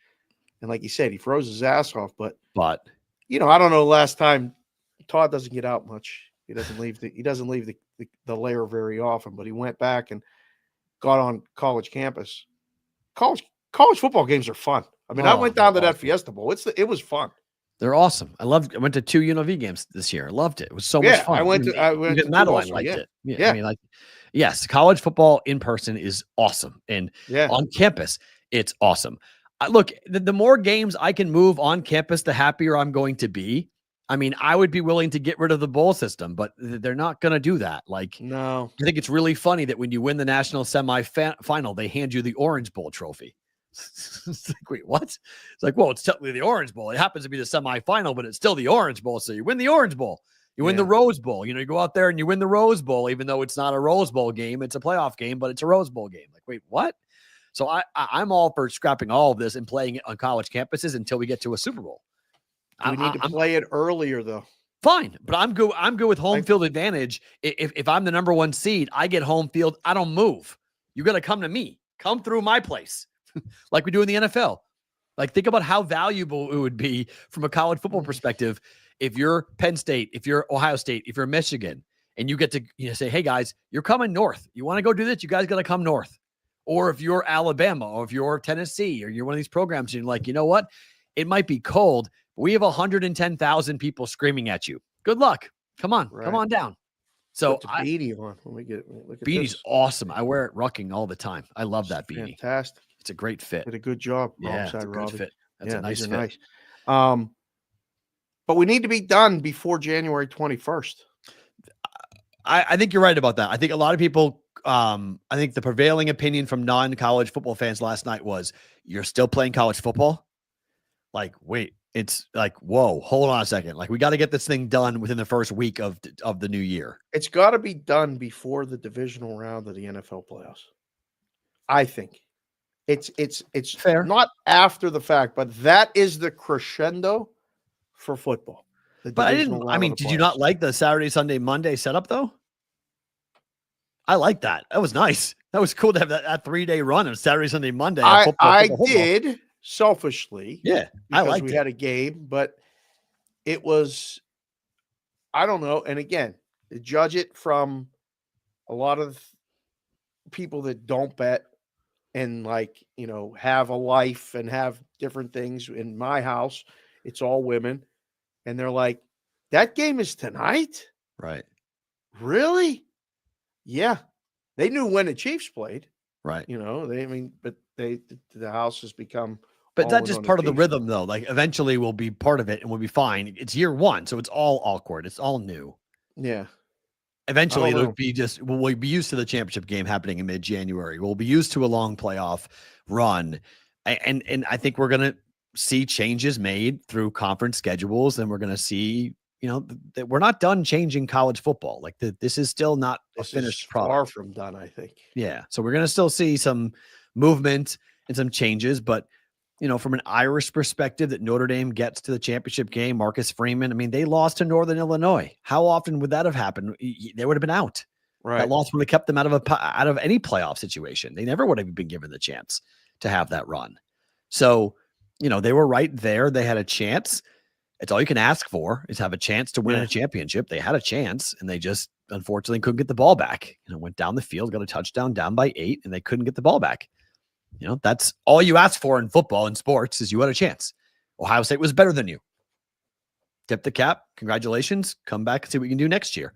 And like you said, he froze his ass off. But you know, I don't know. Last time, Todd doesn't get out much. He doesn't leave the lair very often. But he went back and got on college campus. College football games are fun. I mean, I went down to that Fiesta Bowl. It was fun. They're awesome. I loved. I went to 2 UNLV games this year. I loved it. It was so much fun. I went to Madeline liked it. Yeah. I mean, yes, college football in person is awesome, and on campus, it's awesome. Look, the more games I can move on campus, the happier I'm going to be. I mean, I would be willing to get rid of the bowl system, but they're not going to do that. No, I think it's really funny that when you win the national semifinal, they hand you the Orange Bowl trophy. It's like, wait, what? It's like, well, it's technically the Orange Bowl. It happens to be the semifinal, but it's still the Orange Bowl. So you win the Orange Bowl. You win the Rose Bowl. You know, you go out there and you win the Rose Bowl, even though it's not a Rose Bowl game. It's a playoff game, but it's a Rose Bowl game. Like, wait, what? So I'm all for scrapping all of this and playing it on college campuses until we get to a Super Bowl. We need to play it earlier, though. Fine, but I'm good with home field advantage. If I'm the number 1 seed, I get home field. I don't move. You got to come to me. Come through my place. Like we do in the NFL. Like, think about how valuable it would be from a college football perspective if you're Penn State, if you're Ohio State, if you're Michigan, and you get to say, hey, guys, you're coming north. You want to go do this? You guys got to come north. Or if you're Alabama or if you're Tennessee or you're one of these programs and you're like, you know what? It might be cold, but we have 110,000 people screaming at you. Good luck. Come on. Come on down. So put the beanie on when we get look at beanie's this. Awesome. I wear it rucking all the time. I love that beanie. Fantastic. It's a great fit. Did a good job. Yeah, it's a good fit. That's a nice fit. Nice. But we need to be done before January 21st. I think you're right about that. I think a lot of people, I think the prevailing opinion from non-college football fans last night was, you're still playing college football? Like, wait, it's like, whoa, hold on a second. Like, we got to get this thing done within the first week of the new year. It's got to be done before the divisional round of the NFL playoffs. I think. It's fair. Not after the fact, but that is the crescendo for football. But did you not like the Saturday, Sunday, Monday setup though? I like that. That was nice. That was cool to have that 3-day run of Saturday, Sunday, Monday. I did selfishly. Yeah. I liked we had a game, but it was, I don't know. And again, to judge it from a lot of people that don't bet and have a life and have different things. In my house, it's all women. And they're like, that game is tonight? Right. Really? Yeah. They knew when the Chiefs played. Right. But the house has become. But that's just part of the rhythm, though. Like, eventually we'll be part of it and we'll be fine. It's year 1, so it's all awkward. It's all new. Yeah. Eventually we'll be used to the championship game happening in mid-January. We'll be used to a long playoff run. And I think we're going to see changes made through conference schedules, and we're going to see, that we're not done changing college football. Like, this is still not a finished product. Far from done, I think. Yeah. So we're going to still see some movement and some changes, but from an Irish perspective, that Notre Dame gets to the championship game, Marcus Freeman, I mean, they lost to Northern Illinois. How often would that have happened? They would have been out. Right. That loss would have kept them out of any playoff situation. They never would have been given the chance to have that run. So, they were right there. They had a chance. It's all you can ask for, is have a chance to win a championship. They had a chance, and they just unfortunately couldn't get the ball back. Went down the field, got a touchdown, down by 8, and they couldn't get the ball back. That's all you ask for in football and sports, is you had a chance. Ohio State was better than you. Tip the cap. Congratulations. Come back and see what you can do next year.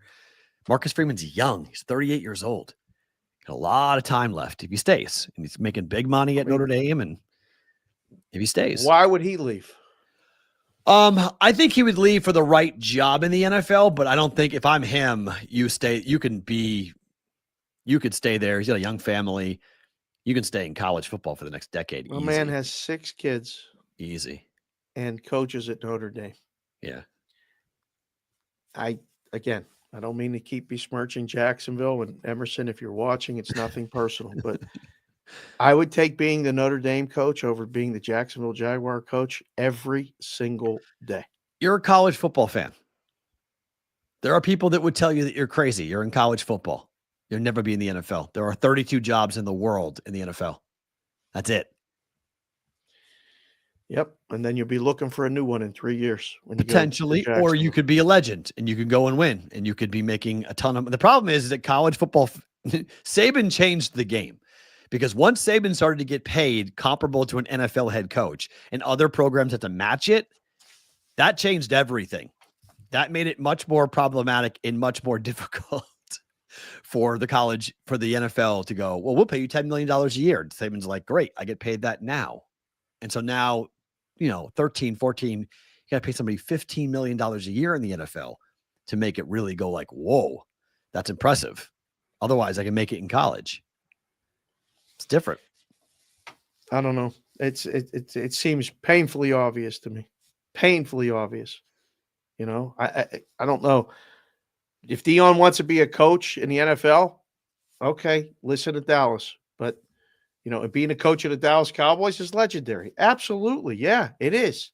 Marcus Freeman's young. He's 38 years old. Got a lot of time left if he stays. And he's making big money at Notre Dame, and if he stays. Why would he leave? I think he would leave for the right job in the NFL, but I don't think if I'm him, you could stay there. He's got a young family. You can stay in college football for the next decade. My easy. man has 6 kids Easy. and coaches at Notre Dame. Yeah. I don't mean to keep besmirching Jacksonville and Emerson. If you're watching, it's nothing personal, but I would take being the Notre Dame coach over being the Jacksonville Jaguar coach every single day. You're a college football fan. There are people that would tell you that you're crazy. You're in college football. You'll never be in the NFL. There are 32 jobs in the world in the NFL. That's it. Yep. And then you'll be looking for a new one in 3 years. When Potentially, or you could be a legend and you could go and win and you could be making a ton of. The problem is that college football, Saban changed the game because once Saban started to get paid comparable to an NFL head coach and other programs had to match it, that changed everything. That made it much more problematic and much more difficult for the NFL to go, well, we'll pay you $10 million a year. Saban's like, great, I get paid that now. And so now, 13, 14, you got to pay somebody $15 million a year in the NFL to make it really go like, whoa, that's impressive. Otherwise, I can make it in college. It's different. I don't know. It seems painfully obvious to me. Painfully obvious. I don't know. If Dion wants to be a coach in the NFL, okay, listen to Dallas. But and being a coach of the Dallas Cowboys is legendary. Absolutely. Yeah, it is.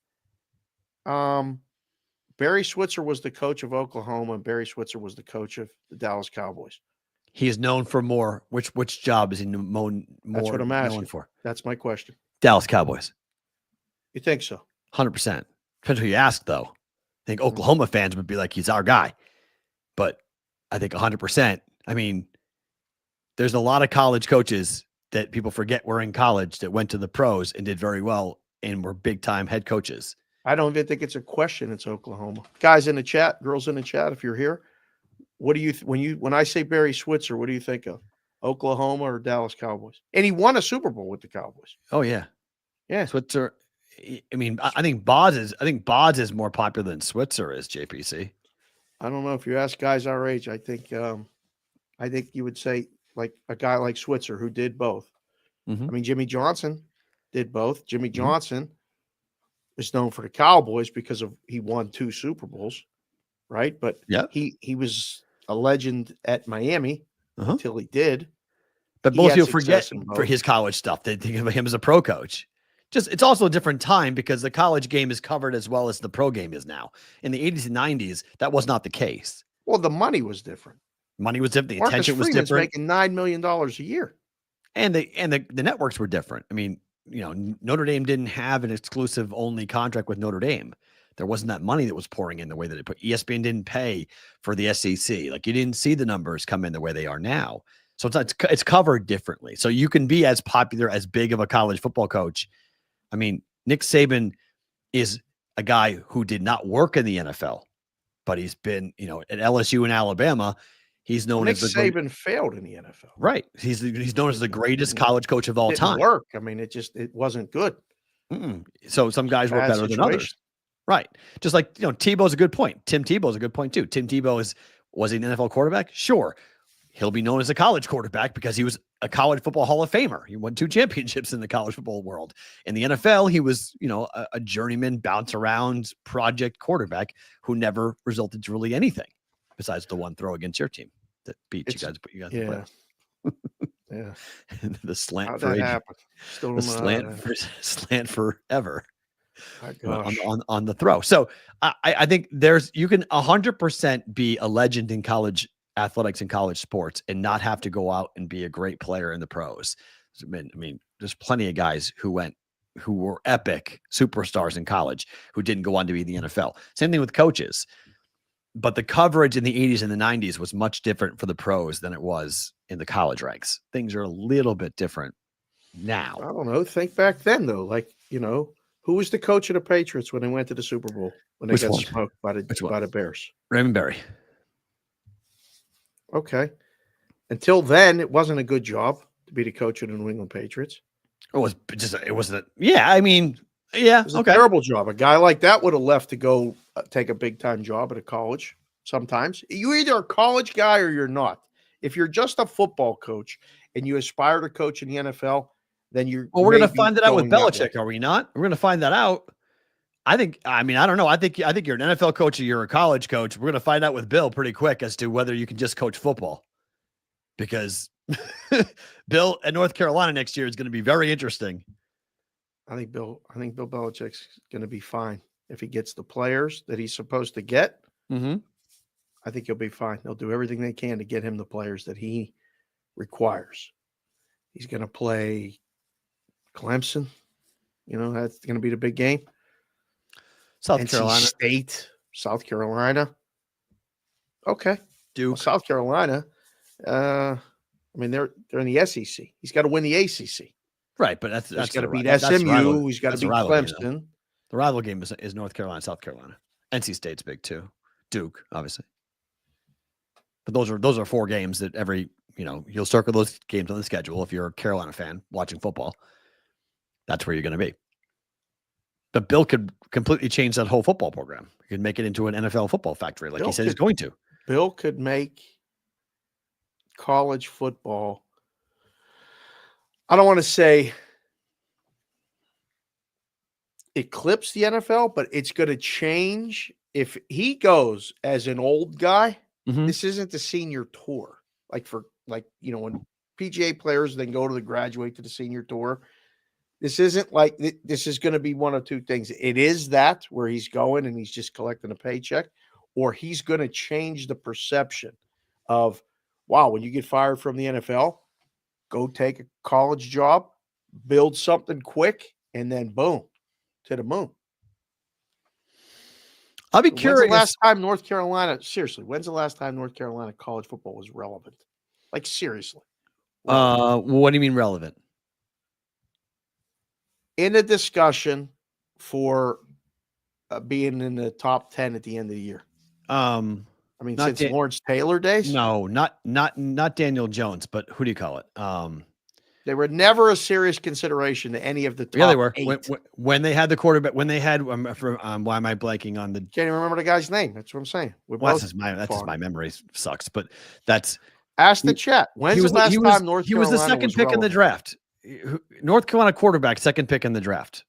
Barry Switzer was the coach of Oklahoma, and Barry Switzer was the coach of the Dallas Cowboys. He is known for more. Which job is he more That's what I'm asking. known for? That's my question. Dallas Cowboys. You think so? 100%. Depends who you ask, though. I think Oklahoma fans would be like, he's our guy. But I think 100%. I mean, there's a lot of college coaches that people forget were in college that went to the pros and did very well and were big time head coaches. I don't even think it's a question. It's Oklahoma. Guys in the chat, girls in the chat, if you're here, what do you when I say Barry Switzer, what do you think of? Oklahoma or Dallas Cowboys? And he won a Super Bowl with the Cowboys. Oh yeah. Yeah. Switzer. I mean, I think Boz is more popular than Switzer is, JPC. I don't know if you ask guys our age. I think you would say like a guy like Switzer who did both. Mm-hmm. I mean, Jimmy Johnson did both. Jimmy Johnson is known for the Cowboys because he won 2 Super Bowls, right? But yeah, he was a legend at Miami until he did. But most people forget for his college stuff. They think of him as a pro coach. It's also a different time because the college game is covered as well as the pro game is now. In the 80s and 90s, that was not the case. Well, the money was different. Money was different. The Marcus attention was Freeman's different. Making $9 million a year. And the networks were different. I mean, Notre Dame didn't have an exclusive only contract with Notre Dame. There wasn't that money that was pouring in the way that it put. ESPN didn't pay for the SEC. Like you didn't see the numbers come in the way they are now. So it's covered differently. So you can be as popular, as big of a college football coach. I mean, Nick Saban is a guy who did not work in the NFL, but he's been, at LSU and Alabama. He's known as Saban failed in the NFL. Right. He's known as the greatest college coach of all time. Work. I mean, it wasn't good. So some guys were better than others. Right. Just like, Tebow's a good point. Tim Tebow's a good point too. Tim Tebow was he an NFL quarterback? Sure. He'll be known as a college quarterback because he was a college football Hall of Famer. He won 2 championships in the college football world. In the NFL, he was, a journeyman bounce around project quarterback who never resulted to really anything besides the one throw against your team that beat you guys, put you guys in the playoffs. Yeah. The slant How'd for that happen? Still the slant forever gosh. on the throw. So I think you can 100% be a legend in college athletics and college sports and not have to go out and be a great player in the pros. I mean, there's plenty of guys who were epic superstars in college who didn't go on to be in the NFL. Same thing with coaches. But the coverage in the 80s and the 90s was much different for the pros than it was in the college ranks. Things are a little bit different now. I don't know. Think back then, though. Like, who was the coach of the Patriots when they went to the Super Bowl? When they got smoked by the Bears? Raymond Berry. Okay. Until then, it wasn't a good job to be the coach of the New England Patriots. It was a terrible job. A guy like that would have left to go take a big time job at a college. Sometimes you're either a college guy or you're not. If you're just a football coach and you aspire to coach in the NFL, then you're. Well, we're going to find that out with Belichick, are we not? We're going to find that out. I don't know. I think you're an NFL coach or you're a college coach. We're going to find out with Bill pretty quick as to whether you can just coach football, because Bill at North Carolina next year is going to be very interesting. I think Bill Belichick's going to be fine if he gets the players that he's supposed to get. Mm-hmm. I think he'll be fine. They'll do everything they can to get him the players that he requires. He's going to play Clemson. That's going to be the big game. South Carolina. State, South Carolina. Okay. Duke. Well, South Carolina. They're in the SEC. He's got to win the ACC. Right, but that's got to beat SMU. He's got to beat Clemson. The rival game is North Carolina, South Carolina. NC State's big too. Duke, obviously. But those are 4 games that you'll circle those games on the schedule if you're a Carolina fan watching football. That's where you're going to be. But Bill could completely change that whole football program. He could make it into an NFL football factory like he said he's going to. Bill could make college football, I don't want to say eclipse the NFL, but it's going to change. If he goes as an old guy, this isn't the senior tour. When PGA players then go to graduate to the senior tour, this isn't like this is going to be one of 2 things. It is that where he's going and he's just collecting a paycheck, or he's going to change the perception of, wow, when you get fired from the NFL, go take a college job, build something quick, and then boom, to the moon. I'll be curious. When's the last time North Carolina college football was relevant? Like, seriously. What do you mean relevant? In a discussion for being in the top 10 at the end of the year. Since Lawrence Taylor days? No, not Daniel Jones, but who do you call it? They were never a serious consideration to any of the top. Yeah, they were. 8. When they had the quarterback, when they had, why am I blanking on the? Can't even remember the guy's name. That's what I'm saying. That's just my memory sucks, but that's. Ask the chat. When's the last time North Carolina he was the second pick in the draft. North Carolina quarterback, second pick in the draft.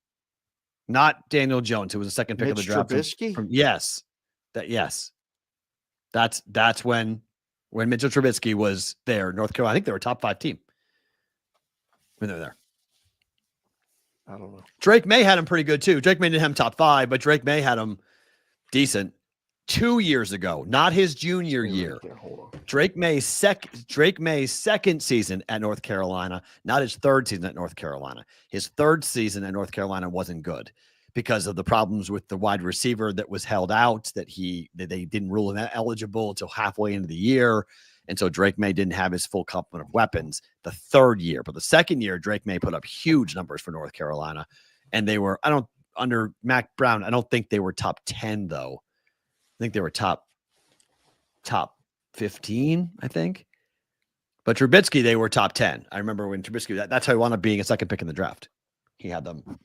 Not Daniel Jones, who was the second pick of the draft. Trubisky? Yes. That's when Mitchell Trubisky was there. North Carolina, I think they were a top 5 team when they were there. I don't know. Drake May had him pretty good too. Drake May didn't have him top 5, but Drake May had him decent 2 years ago, not his junior year. Drake May's second season at North Carolina, not his third season at North Carolina. His third season at North Carolina wasn't good because of the problems with the wide receiver that was held out, that they didn't rule him eligible until halfway into the year. And so Drake May didn't have his full complement of weapons the third year. But the second year, Drake May put up huge numbers for North Carolina. And they were, under Mac Brown, I don't think they were top 10, though. I think they were top 15, I think. But Trubisky, they were top 10. I remember when Trubisky, that's how he wound up being a second pick in the draft. He had them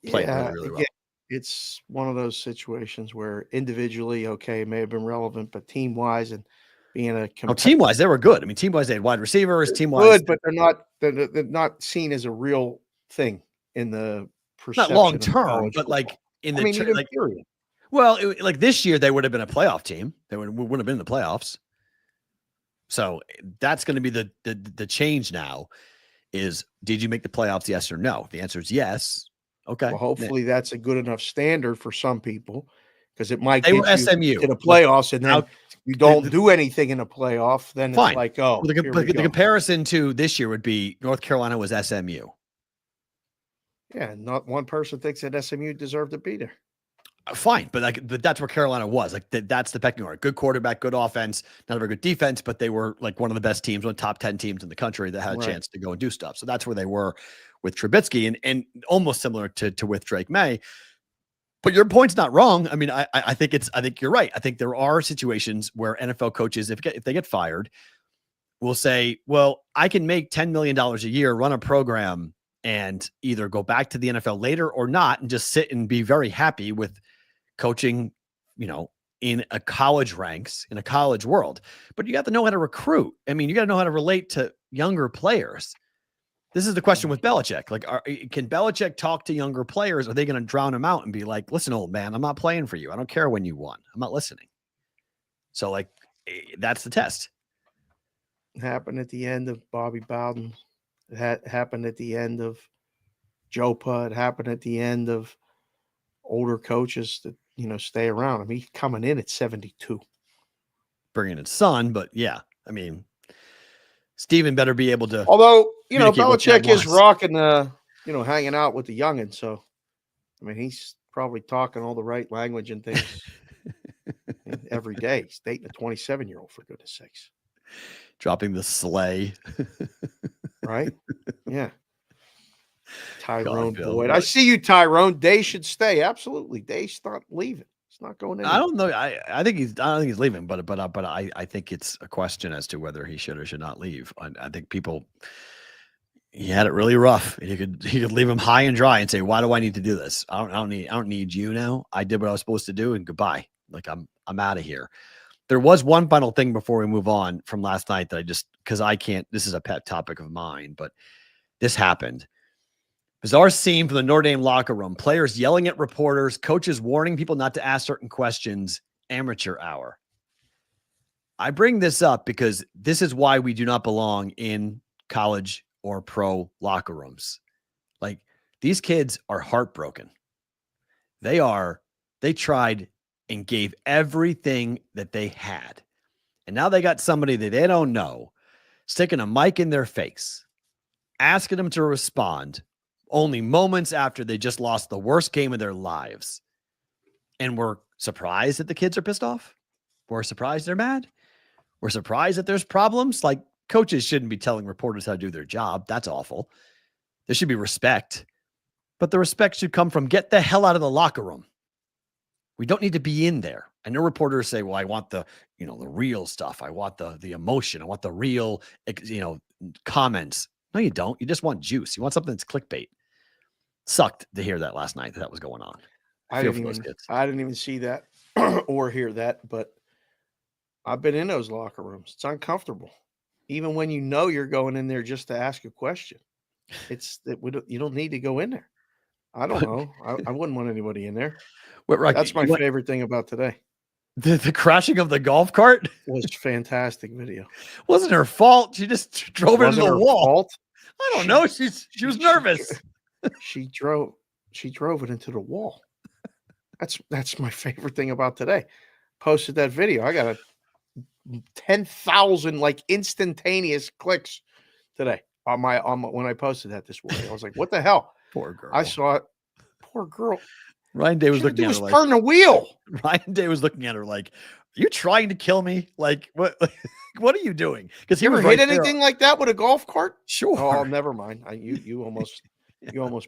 playing really well. It's one of those situations where individually, it may have been relevant, but team-wise and being a team-wise, they were good. Team-wise, they had wide receivers. Team-wise, good, but they're not seen as a real thing in the perception. Not long term, but like in the period. Well, like this year, they would have been a playoff team. They would have been in the playoffs. So that's going to be the change now. Is did you make the playoffs? Yes or no? The answer is yes. Okay. Well, hopefully that's a good enough standard for some people, because it might get you SMU to the playoffs, and then you don't do anything in a playoff. Then fine. It's like, the comparison to this year would be North Carolina was SMU. Yeah, not one person thinks that SMU deserved to be there. Fine, but that's where Carolina was. That's the pecking order. Good quarterback, good offense, not a very good defense, but they were like one of the best teams, one of the top 10 teams in the country that had a chance to go and do stuff. So that's where they were with Trubisky, and almost similar to with Drake May. But your point's not wrong. I think you're right. I think there are situations where NFL coaches, if they get fired, will say, well, I can make $10 million a year, run a program, and either go back to the NFL later or not, and just sit and be very happy with coaching, in a college ranks, in a college world. But you got to know how to recruit. You got to know how to relate to younger players. This is the question with Belichick. Like, can Belichick talk to younger players? Are they going to drown them out and be like, listen, old man, I'm not playing for you. I don't care when you won. I'm not listening. So, like, that's the test. It happened at the end of Bobby Bowden. It happened at the end of Jopa. It happened at the end of older coaches that, stay around. I mean, he's coming in at 72. Bringing his son, but yeah, I mean, Steven better be able to. Although, Belichick is rocking, hanging out with the youngin. So, I mean, he's probably talking all the right language and things every day. He's dating a 27-year-old, for goodness sakes. Dropping the sleigh. Right? Yeah. Tyrone Boyd. I see you, Tyrone. Day should stay. Absolutely. Day's not leaving. He's not going in. I don't know. I don't think he's leaving, but I think it's a question as to whether he should or should not leave. I think he had it really rough. He could leave him high and dry and say, why do I need to do this? I don't need you now. I did what I was supposed to do and goodbye. Like I'm out of here. There was one final thing before we move on from last night that this is a pet topic of mine, but this happened. Bizarre scene from the Notre Dame locker room. Players yelling at reporters, coaches warning people not to ask certain questions, amateur hour. I bring this up because this is why we do not belong in college or pro locker rooms. Like, these kids are heartbroken. They tried and gave everything that they had. And now they got somebody that they don't know sticking a mic in their face, asking them to respond only moments after they just lost the worst game of their lives. And we're surprised that the kids are pissed off. We're surprised they're mad. We're surprised that there's problems. Like, coaches shouldn't be telling reporters how to do their job. That's awful. There should be respect. But the respect should come from get the hell out of the locker room. We don't need to be in there. I know reporters say, well, I want the real stuff. I want the emotion. I want the real, comments. No, you don't. You just want juice. You want something that's clickbait. Sucked to hear that last night that was going on. I didn't even see that or hear that, but I've been in those locker rooms. It's uncomfortable. Even when you're going in there just to ask a question. You don't need to go in there. I don't know. I wouldn't want anybody in there. That's my favorite thing about today. The crashing of the golf cart was fantastic video. Wasn't her fault. She just drove into the wall. Fault? I don't know. She was nervous. She drove it into the wall. That's my favorite thing about today. Posted that video. I got 10,000 like instantaneous clicks today on when I posted that this morning. I was like, what the hell? Poor girl. I saw it. Poor girl. Ryan Day was looking at her like, turn the wheel. Ryan Day was looking at her like, are you trying to kill me? Like, what are you doing? Because he ever hit anything like that with a golf cart? Sure. Oh, never mind. You almost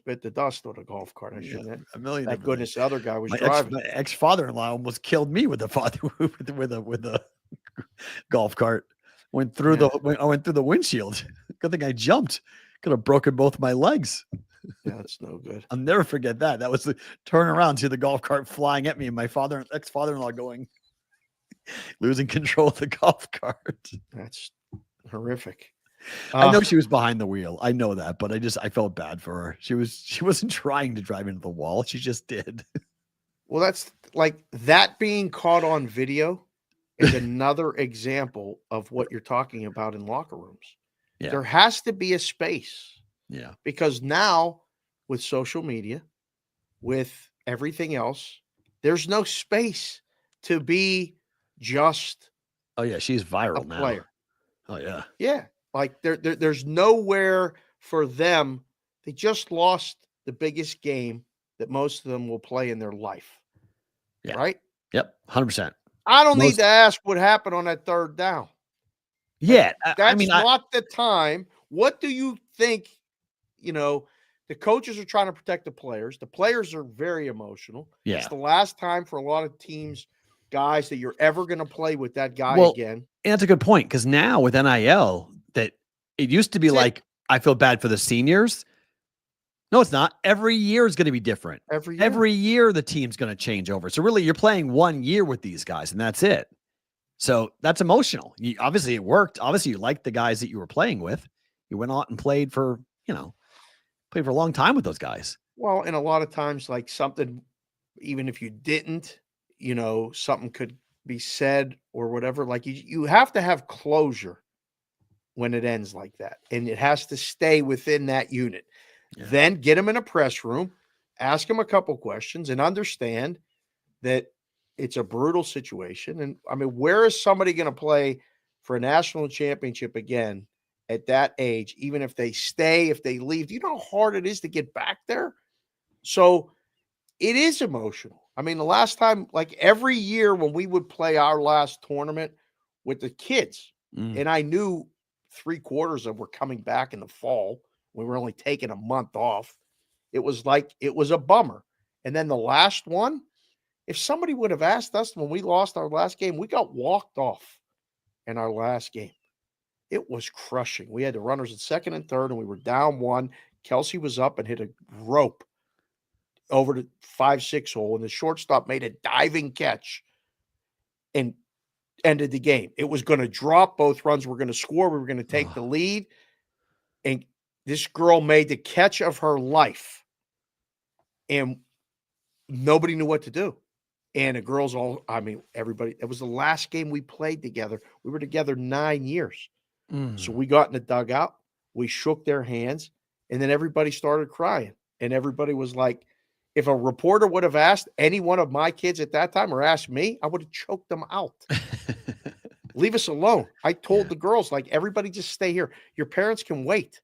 bit the dust with a golf cart. I shouldn't have. A million. Thank goodness the other guy was driving. My ex-father-in-law almost killed me with a golf cart. Went through the windshield. Good thing I jumped. Could have broken both my legs. Yeah, that's no good. I'll never forget that. That was the turn around, see the golf cart flying at me, and my ex-father-in-law going, losing control of the golf cart. That's horrific. I know she was behind the wheel. I know that, but I felt bad for her. She wasn't trying to drive into the wall. She just did. Well, that's like that being caught on video is another example of what you're talking about in locker rooms. Yeah. There has to be a space. Yeah. Because now with social media, with everything else, there's no space to be just oh yeah, she's viral now. Player. Oh yeah. Yeah. Like there's nowhere for them. They just lost the biggest game that most of them will play in their life. Yeah. Right? Yep. 100%. I don't need to ask what happened on that third down. Yeah. That's not the time. What do you think? The coaches are trying to protect the players. The players are very emotional. Yeah. It's the last time for a lot of teams, guys, that you're ever going to play with that guy again. And that's a good point, because now with NIL, that it used to be like, I feel bad for the seniors. No, it's not. Every year is going to be different. Every year the team's going to change over. So really, you're playing 1 year with these guys, and that's it. So that's emotional. Obviously, it worked. Obviously, you liked the guys that you were playing with. You went out and played for a long time with those guys. Well, and a lot of times, like something, even if you didn't, something could be said or whatever. Like you have to have closure when it ends like that. And it has to stay within that unit. Yeah. Then get them in a press room, ask them a couple questions, and understand that it's a brutal situation. And I mean, where is somebody going to play for a national championship again at that age, even if they stay, if they leave? Do you know how hard it is to get back there? So it is emotional. I mean, the last time, like every year when we would play our last tournament with the kids, and I knew 3/4 of were coming back in the fall. We were only taking a month off. It was a bummer. And then the last one, if somebody would have asked us when we lost our last game, we got walked off in our last game. It was crushing. We had the runners at second and third, and we were down 1. Kelsey was up and hit a rope over the 5-6 hole, and the shortstop made a diving catch and ended the game. It was going to drop. Both runs were going to score. We were going to take the lead. And this girl made the catch of her life. And nobody knew what to do. And the girls everybody, it was the last game we played together. We were together 9 years. So we got in the dugout. We shook their hands. And then everybody started crying. And everybody was like, if a reporter would have asked any one of my kids at that time or asked me, I would have choked them out. Leave us alone. I told the girls, like, everybody just stay here. Your parents can wait.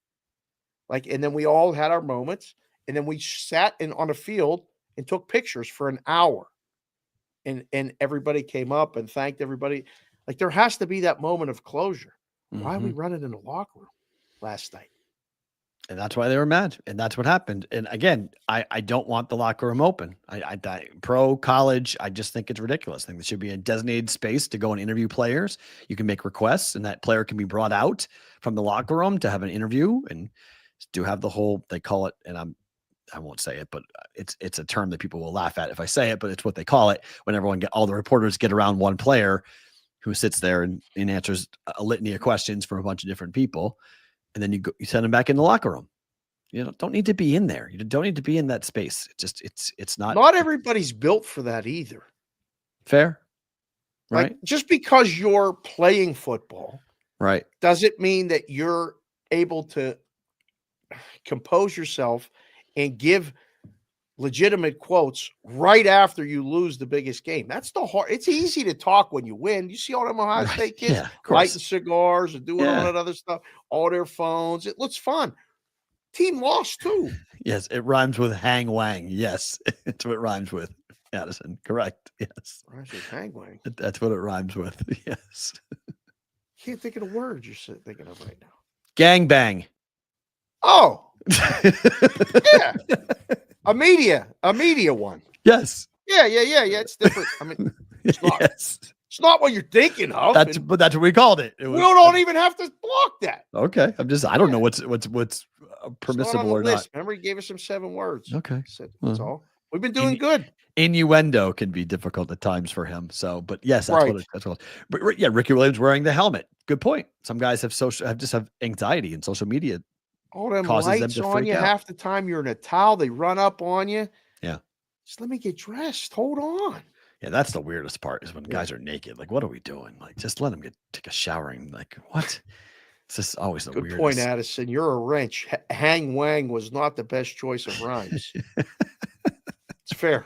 Like, and then we all had our moments. And then we sat on a field and took pictures for an hour. And everybody came up and thanked everybody. Like, there has to be that moment of closure. Why are we running in the locker room last night? And that's why they were mad. And that's what happened. And again, I don't want the locker room open. I pro college, I just think it's ridiculous. I think there should be a designated space to go and interview players. You can make requests and that player can be brought out from the locker room to have an interview and do have the whole, they call it, and I won't say it, but it's a term that people will laugh at if I say it, but it's what they call it when all the reporters get around one player who sits there and answers a litany of questions from a bunch of different people. And then you send them back in the locker room. You don't need to be in there. You don't need to be in that space. It's not everybody's built for that either. Fair. Right. Like, just because you're playing football, right, doesn't mean that you're able to compose yourself and give legitimate quotes right after you lose the biggest game. That's the hard. It's easy to talk when you win. You see all them Ohio State kids lighting cigars and doing all that other stuff, all their phones. It looks fun. Team lost too. Yes, it rhymes with hang wang. Yes, it's what it rhymes with. Addison, correct. Yes, rhymes with hang wang. That's what it rhymes with. Yes. Can't think of the words you're thinking of right now. Gang bang. Oh, yeah. A media one. Yes. Yeah. It's different. I mean, it's not, it's not what you're thinking of. But that's what we called it. We don't even have to block that. Okay. I don't know what's permissible or list. not. Remember, he gave us some 7 words. Okay. That's all. We've been doing good. Innuendo can be difficult at times for him. So, but yes, that's what. But yeah, Ricky Williams wearing the helmet. Good point. Some guys have anxiety, and social media all them causes lights them to on freak you out. Half the time you're in a towel, they run up on you. Yeah. Just let me get dressed. Hold on. Yeah, that's the weirdest part is when guys are naked. Like, what are we doing? Like, just let them take a showering. Like, what? It's just always the weirdest. Good point, Addison. You're a wrench. Hang wang was not the best choice of rhymes. It's fair.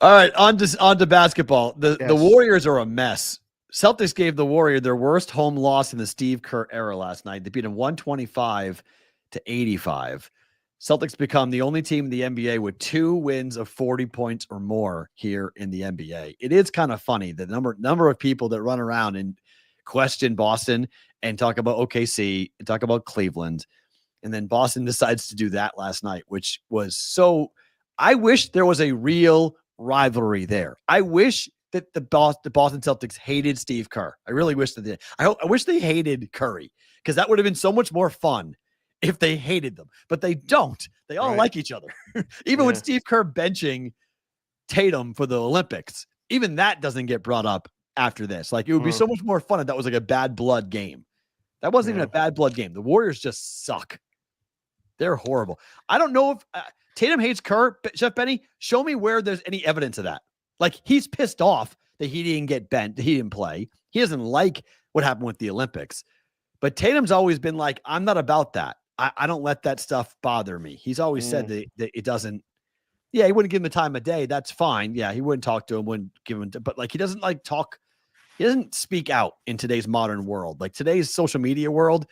All right, on to basketball. The Warriors are a mess. Celtics gave the Warriors their worst home loss in the Steve Kerr era last night. They beat them 125-85. Celtics become the only team in the NBA with 2 wins of 40 points or more here in the NBA. It is kind of funny the number of people that run around and question Boston and talk about OKC and talk about Cleveland. And then Boston decides to do that last night, which was so. I wish there was a real rivalry there. I wish that the Boston Celtics hated Steve Kerr. I really wish that they did. I wish they hated Curry, because that would have been so much more fun if they hated them. But they don't. They all like each other. Even with Steve Kerr benching Tatum for the Olympics, even that doesn't get brought up after this. Like, it would be so much more fun if that was like a bad blood game. That wasn't even a bad blood game. The Warriors just suck. They're horrible. I don't know if Tatum hates Kerr, Chef Benny. Show me where there's any evidence of that. Like, he's pissed off that he didn't get bent, he didn't play. He doesn't like what happened with the Olympics. But Tatum's always been like, I'm not about that. I don't let that stuff bother me. He's always said that it doesn't. Yeah, he wouldn't give him the time of day. That's fine. Yeah, he wouldn't talk to him, wouldn't give him, but like, he doesn't like talk. He doesn't speak out in today's modern world. Like today's social media world,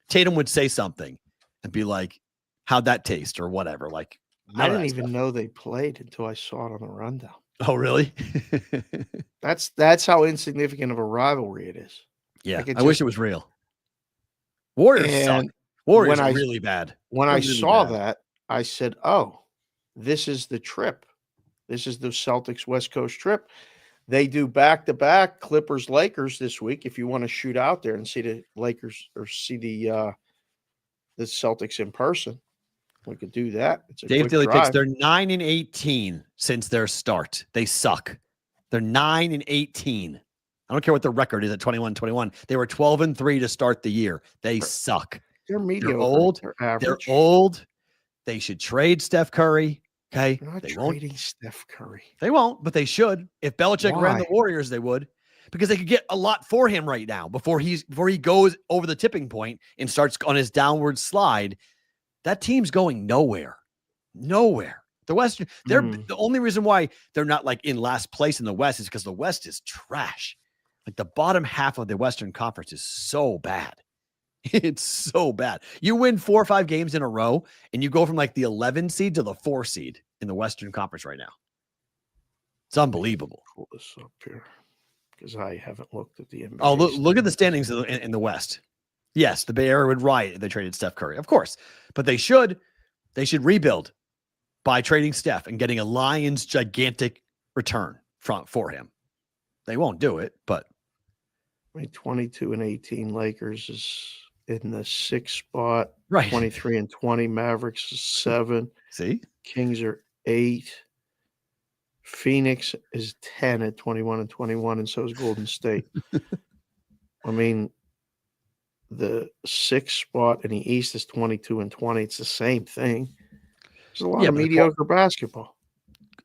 Tatum would say something and be like, how'd that taste or whatever. Like, I didn't even know they played until I saw it on the rundown. Oh, really? That's how insignificant of a rivalry it is. Yeah, I wish it was real. Warriors suck. Warriors are really bad. When I saw that, I said, oh, this is the trip. This is the Celtics West Coast trip. They do back-to-back Clippers Lakers this week. If you want to shoot out there and see the Lakers or see the Celtics in person, we could do that. It's a Dave quick Daily drive. Picks. They're 9-18 since their start. They suck. They're 9-18. I don't care what the record is at 21-21. They were 12-3 to start the year. They suck. They're mediocre. They're old. They're average. They're old. They should trade Steph Curry. Okay. They're not they trading won't. Steph Curry. They won't, but they should. If Belichick ran the Warriors, they would. Because they could get a lot for him right now before he goes over the tipping point and starts on his downward slide. That team's going nowhere. Nowhere. The Western, they're the only reason why they're not like in last place in the West is because the West is trash. Like the bottom half of the Western Conference is so bad. It's so bad. You win 4 or 5 games in a row and you go from like the 11 seed to the 4 seed in the Western Conference right now. It's unbelievable. Pull this up here because I haven't looked at the NBA. Oh, look at the standings in the West. Yes, the Bay Area would riot if they traded Steph Curry, of course. But they should rebuild by trading Steph and getting a Lions gigantic return for him. They won't do it, but 22-18 Lakers is in the 6th spot. Right. 23-20 Mavericks is 7. See? Kings are 8. Phoenix is 10 at 21-21, and so is Golden State. I mean, the 6th spot in the East is 22-20. It's the same thing. There's a lot of mediocre basketball.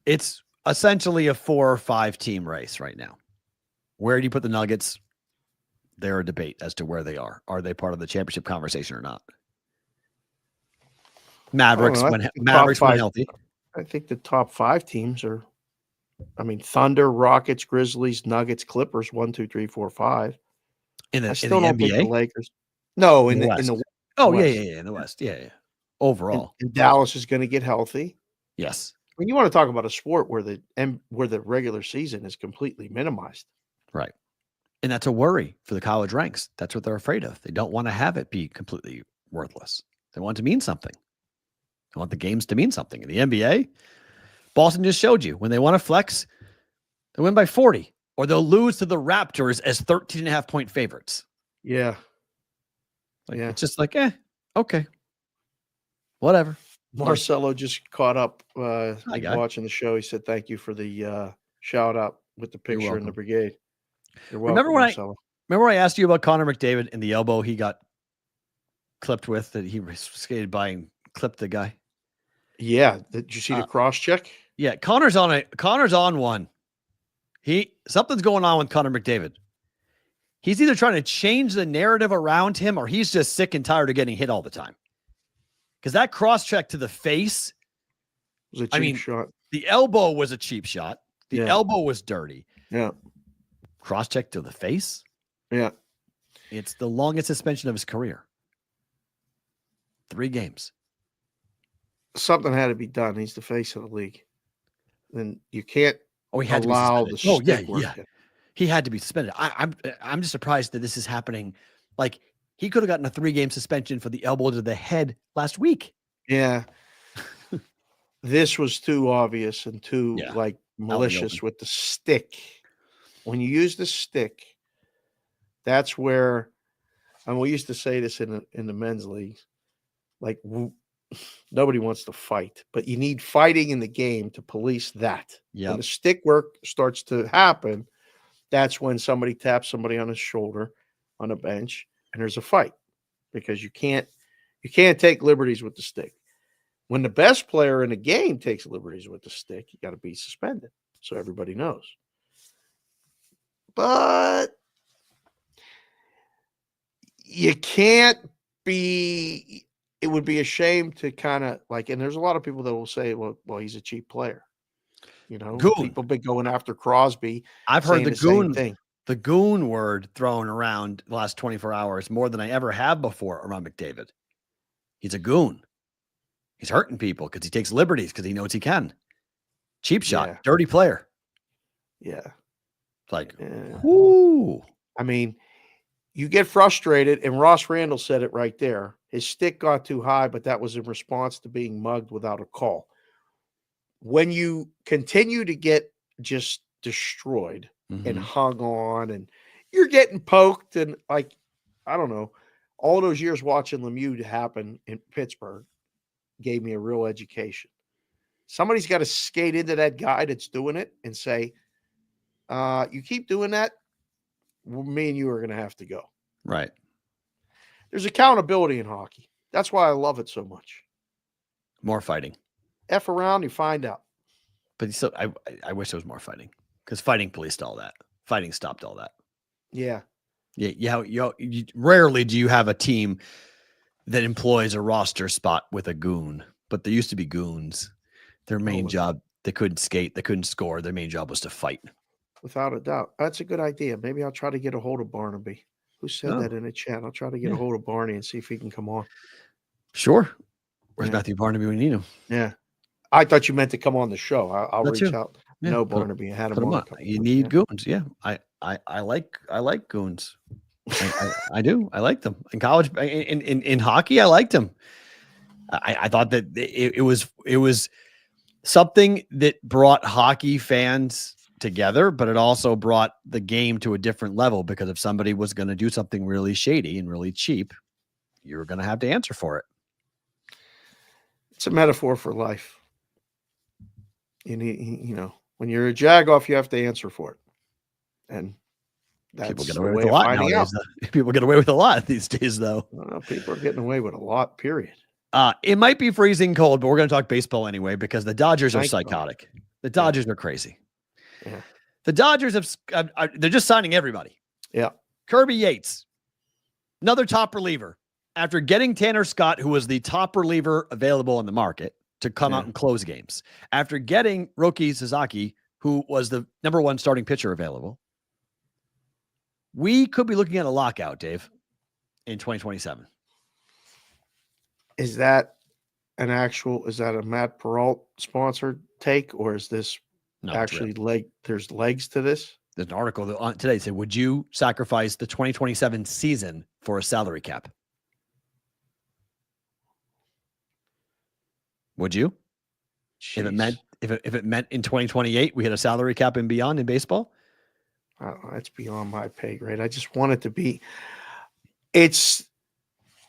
It's essentially a 4 or 5 team race right now. Where do you put the Nuggets? They're a debate as to where they are. Are they part of the championship conversation or not? Mavericks when healthy. I think the top 5 teams are, Thunder, Rockets, Grizzlies, Nuggets, Clippers, 1, 2, 3, 4, 5. I still don't NBA? think the Lakers. No, in the West. West. In the West. Yeah. Overall. And Dallas is going to get healthy. Yes. When you want to talk about a sport where the regular season is completely minimized. Right. And that's a worry for the college ranks. That's what they're afraid of. They don't want to have it be completely worthless. They want it to mean something. They want the games to mean something. In the NBA, Boston just showed you when they want to flex, they win by 40, or they'll lose to the Raptors as 13.5-point favorites. Yeah. It's just like, okay. Whatever. Marcelo just caught up watching the show. He said, thank you for the shout out with the picture in the brigade. You're welcome, remember when I asked you about Connor McDavid and the elbow he got clipped with, that he skated by and clipped the guy? Yeah. Did you see the cross check? Yeah. Connor's on one. Something's going on with Connor McDavid. He's either trying to change the narrative around him or he's just sick and tired of getting hit all the time. Because that cross check to the face was a cheap shot. The elbow was a cheap shot. The elbow was dirty. Yeah. Cross check to the face. Yeah. It's the longest suspension of his career. 3 games. Something had to be done. He's the face of the league. Then you can't he had allow to be suspended. Yeah. He had to be suspended. I'm just surprised that this is happening. Like, he could have gotten a 3-game suspension for the elbow to the head last week. Yeah. This was too obvious and too malicious with the stick. When you use the stick, that's where, and we used to say this in the men's leagues, like nobody wants to fight, but you need fighting in the game to police that. Yeah. When the stick work starts to happen, that's when somebody taps somebody on his shoulder on a bench and there's a fight because you can't take liberties with the stick. When the best player in the game takes liberties with the stick, you got to be suspended so everybody knows. But you can't be, it would be a shame to kind of like, and there's a lot of people that will say, well, he's a cheap player. You know, Goon. people been going after Crosby. I've heard the same thing. The goon word thrown around the last 24 hours more than I ever have before around McDavid. He's a goon. He's hurting people because he takes liberties because he knows he can. Cheap shot, dirty player. Yeah. It's like, whoo. I mean, you get frustrated, and Ross Randall said it right there. His stick got too high, but that was in response to being mugged without a call. When you continue to get just destroyed and hung on, and you're getting poked, and like, I don't know, all those years watching Lemieux happen in Pittsburgh gave me a real education. Somebody's got to skate into that guy that's doing it and say, you keep doing that, me and you are going to have to go. Right. There's accountability in hockey. That's why I love it so much. More fighting. F around, you find out. But so I wish there was more fighting because fighting policed all that. Fighting stopped all that. Yeah. Yeah. Rarely do you have a team that employs a roster spot with a goon, but there used to be goons. Their main job, they couldn't skate, they couldn't score. Their main job was to fight. Without a doubt. That's a good idea. Maybe I'll try to get a hold of Barnaby. Who said that in the chat? I'll try to get a hold of Barney and see if he can come on. Sure. Where's Matthew Barnaby when you need him? Yeah. I thought you meant to come on the show. I'll reach out. Yeah, no, Barnaby. I had him on. You need goons. Yeah. I like goons. I do. I like them in college. In hockey, I liked them. I thought that it was something that brought hockey fans together, but it also brought the game to a different level because if somebody was going to do something really shady and really cheap, you were going to have to answer for it. It's a metaphor for life. You know, when you're a jagoff, you have to answer for it. And that's people get away with a lot nowadays. People get away with a lot these days, though. People are getting away with a lot, period. It might be freezing cold, but we're going to talk baseball anyway because the Dodgers are psychotic. The Dodgers are crazy. Yeah. The Dodgers they're just signing everybody. Yeah. Kirby Yates, another top reliever. After getting Tanner Scott, who was the top reliever available in the market, to come out and close games. After getting Roki Sasaki, who was the number one starting pitcher available, we could be looking at a lockout, Dave, in 2027. Is that is that a Matt Peralt sponsored take, or is this actually there's legs to this? There's an article that today said, would you sacrifice the 2027 season for a salary cap? Would you? Jeez. If it meant in 2028 we had a salary cap and beyond in baseball? That's beyond my pay grade. I just want it to be.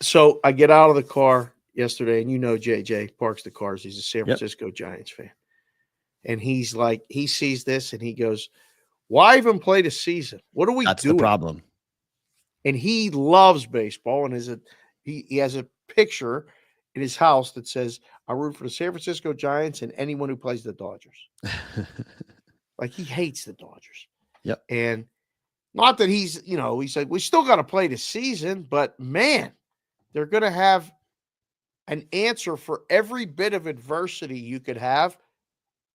So I get out of the car yesterday, and JJ parks the cars. He's a San Francisco Giants fan. And he's like, he sees this and he goes, why even play the season? What are we doing? That's the problem. And he loves baseball, and he has a picture in his house that says, I root for the San Francisco Giants and anyone who plays the Dodgers. Like, he hates the Dodgers. Yep. And not that he's like, we still got to play the season, but man, they're going to have an answer for every bit of adversity you could have.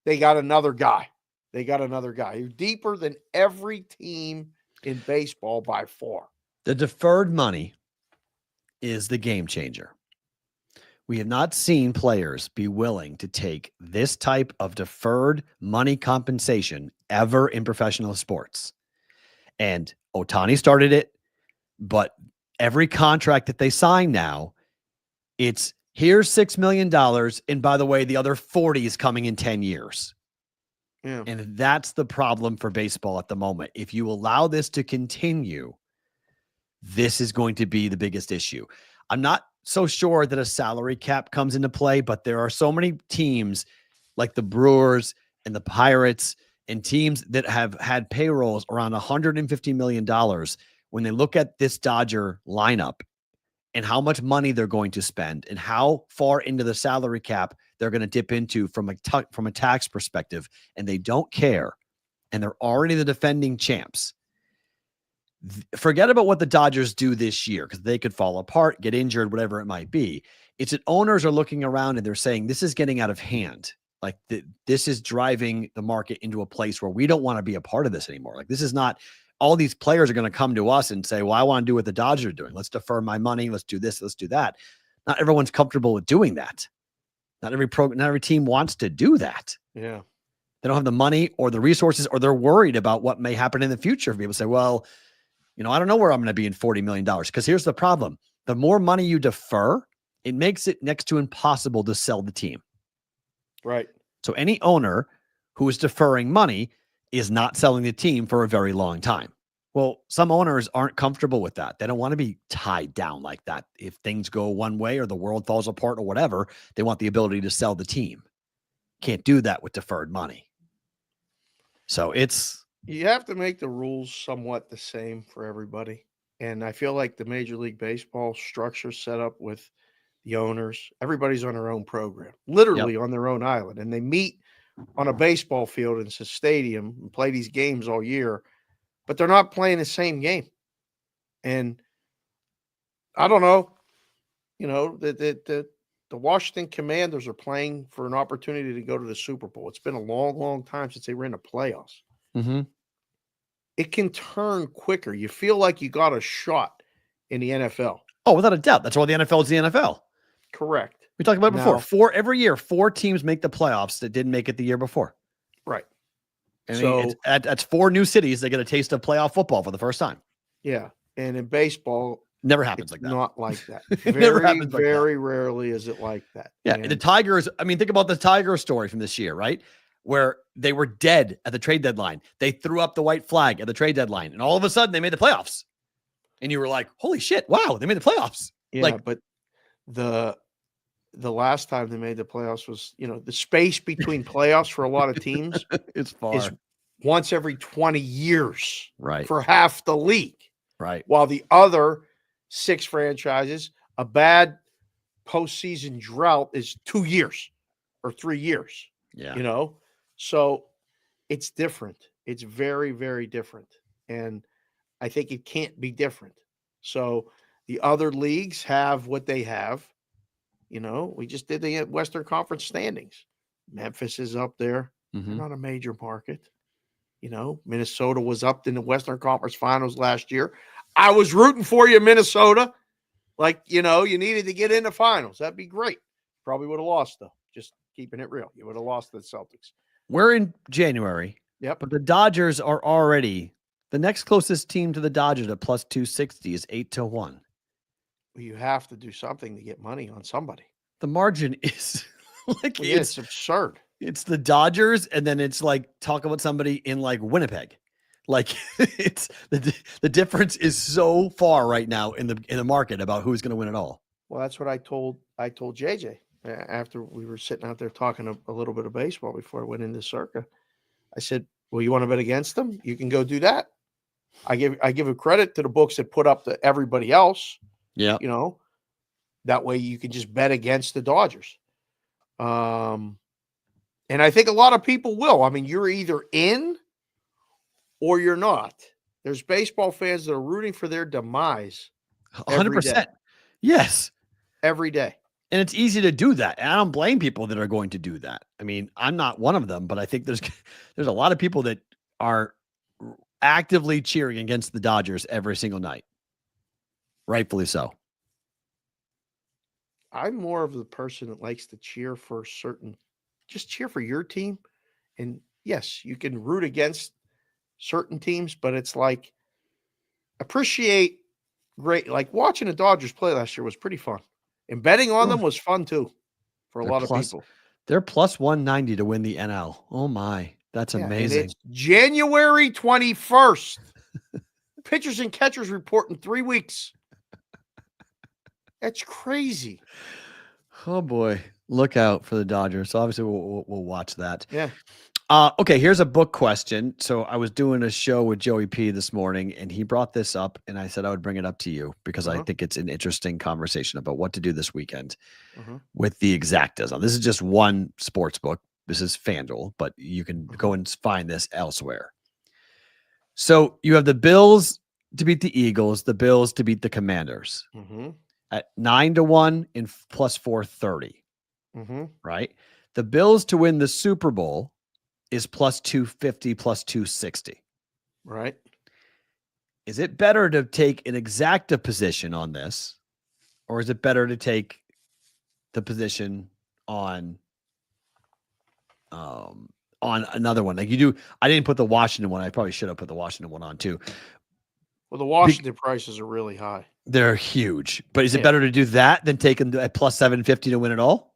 They got another guy. Who's deeper than every team in baseball by far. The deferred money is the game changer. We have not seen players be willing to take this type of deferred money compensation ever in professional sports. And Ohtani started it, but every contract that they sign now, it's here's $6 million. And by the way, the other 40 is coming in 10 years. Yeah. And that's the problem for baseball at the moment. If you allow this to continue, this is going to be the biggest issue. I'm not so sure that a salary cap comes into play, but there are so many teams like the Brewers and the Pirates and teams that have had payrolls around $150 million when they look at this Dodger lineup and how much money they're going to spend and how far into the salary cap they're going to dip into from a tax perspective, and they don't care, and they're already the defending champs. Forget about what the Dodgers do this year, because they could fall apart, get injured, whatever it might be. It's that owners are looking around and they're saying, this is getting out of hand. Like this is driving the market into a place where we don't want to be a part of this anymore. Like, this is not, all these players are going to come to us and say, well, I want to do what the Dodgers are doing. Let's defer my money. Let's do this. Let's do that. Not everyone's comfortable with doing that. Not every team wants to do that. Yeah. They don't have the money or the resources, or they're worried about what may happen in the future. People say, well, I don't know where I'm going to be in $40 million. Because here's the problem. The more money you defer, it makes it next to impossible to sell the team. Right. So any owner who is deferring money is not selling the team for a very long time. Well, some owners aren't comfortable with that. They don't want to be tied down like that. If things go one way or the world falls apart or whatever, they want the ability to sell the team. Can't do that with deferred money. So you have to make the rules somewhat the same for everybody. And I feel like the Major League Baseball structure set up with the owners, everybody's on their own program, literally on their own island. And they meet on a baseball field in a stadium and play these games all year, but they're not playing the same game. And I don't know, the Washington Commanders are playing for an opportunity to go to the Super Bowl. It's been a long, long time since they were in the playoffs. Mm-hmm. It can turn quicker. You feel like you got a shot in the NFL. Oh, without a doubt. That's why the NFL is the NFL. Correct. We talked about it before. Every year, 4 teams make the playoffs that didn't make it the year before. Right. I mean, that's 4 new cities that get a taste of playoff football for the first time. Yeah. And in baseball, never happens like that. Not like that. It never happens like that. Very rarely is it like that. Yeah. And the Tigers, think about the Tiger story from this year, right? Where they were dead at the trade deadline. They threw up the white flag at the trade deadline, and all of a sudden they made the playoffs. And you were like, holy shit, wow, they made the playoffs. Yeah, but the last time they made the playoffs was, the space between playoffs for a lot of teams is once every 20 years, right, for half the league. Right. While the other 6 franchises, a bad postseason drought is 2 years or 3 years. Yeah. So it's different. It's very, very different. And I think it can't be different. So the other leagues have what they have. We just did the Western Conference standings. Memphis is up there. Mm-hmm. They're not a major market. Minnesota was up in the Western Conference Finals last year. I was rooting for you, Minnesota. Like, you needed to get in the finals. That'd be great. Probably would have lost, though. Just keeping it real. You would have lost to the Celtics. We're in January. Yep. But the Dodgers are already the next closest team to the Dodgers at plus 260 is 8-1. You have to do something to get money on somebody. The margin is like, it's absurd. It's the Dodgers, and then it's like talk about somebody in like Winnipeg. Like, it's the difference is so far right now in the market about who's going to win it all. Well, that's what I told JJ after we were sitting out there talking a little bit of baseball before I went into Circa. I said, well, you want to bet against them? You can go do that. I give a credit to the books that put up to everybody else. Yeah. That way you can just bet against the Dodgers. And I think a lot of people will. I mean, you're either in or you're not. There's baseball fans that are rooting for their demise. 100%. Yes. Every day. And it's easy to do that. And I don't blame people that are going to do that. I mean, I'm not one of them, but I think there's a lot of people that are actively cheering against the Dodgers every single night. Rightfully so. I'm more of the person that likes to cheer for just cheer for your team. And yes, you can root against certain teams, but it's like appreciate great. Like watching the Dodgers play last year was pretty fun. And betting on them was fun too for a lot of people. They're plus 190 to win the NL. Oh my, that's amazing. It's January 21st. Pitchers and catchers report in 3 weeks. That's crazy. Oh boy, look out for the Dodgers. So obviously we'll watch that. Yeah. Okay, here's a book question. So I was doing a show with Joey P this morning, and he brought this up, and I said I would bring it up to you because I think it's an interesting conversation about what to do this weekend with the exactas. Now, this is just one sports book. This is FanDuel, but you can go and find this elsewhere. So you have the Bills to beat the Eagles, the Bills to beat the Commanders at 9-1 and plus 430, right? The Bills to win the Super Bowl is plus 250, plus 260. Right. Is it better to take an exacta position on this, or is it better to take the position on another one? Like you do, I didn't put the Washington one. I probably should have put the Washington one on too. Well, the Washington prices are really high. They're huge. But is it better to do that than taking at plus 750 to win it all?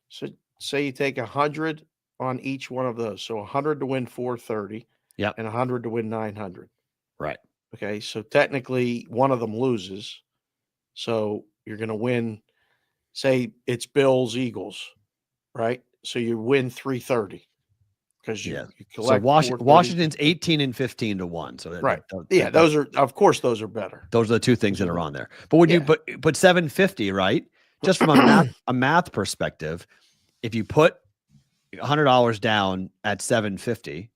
So say you take 100 on each one of those. So 100 to win 430. Yeah. And 100 to win 900. Right. Okay. So technically one of them loses. So you're going to win, say it's Bills, Eagles, right? So you win 330 because you collect. So Washington's 18 and 15 to 1. So those are, of course, those are better. Those are the two things that are on there. But would you put 750, right? Just from a math perspective, if you put $100 down at 750,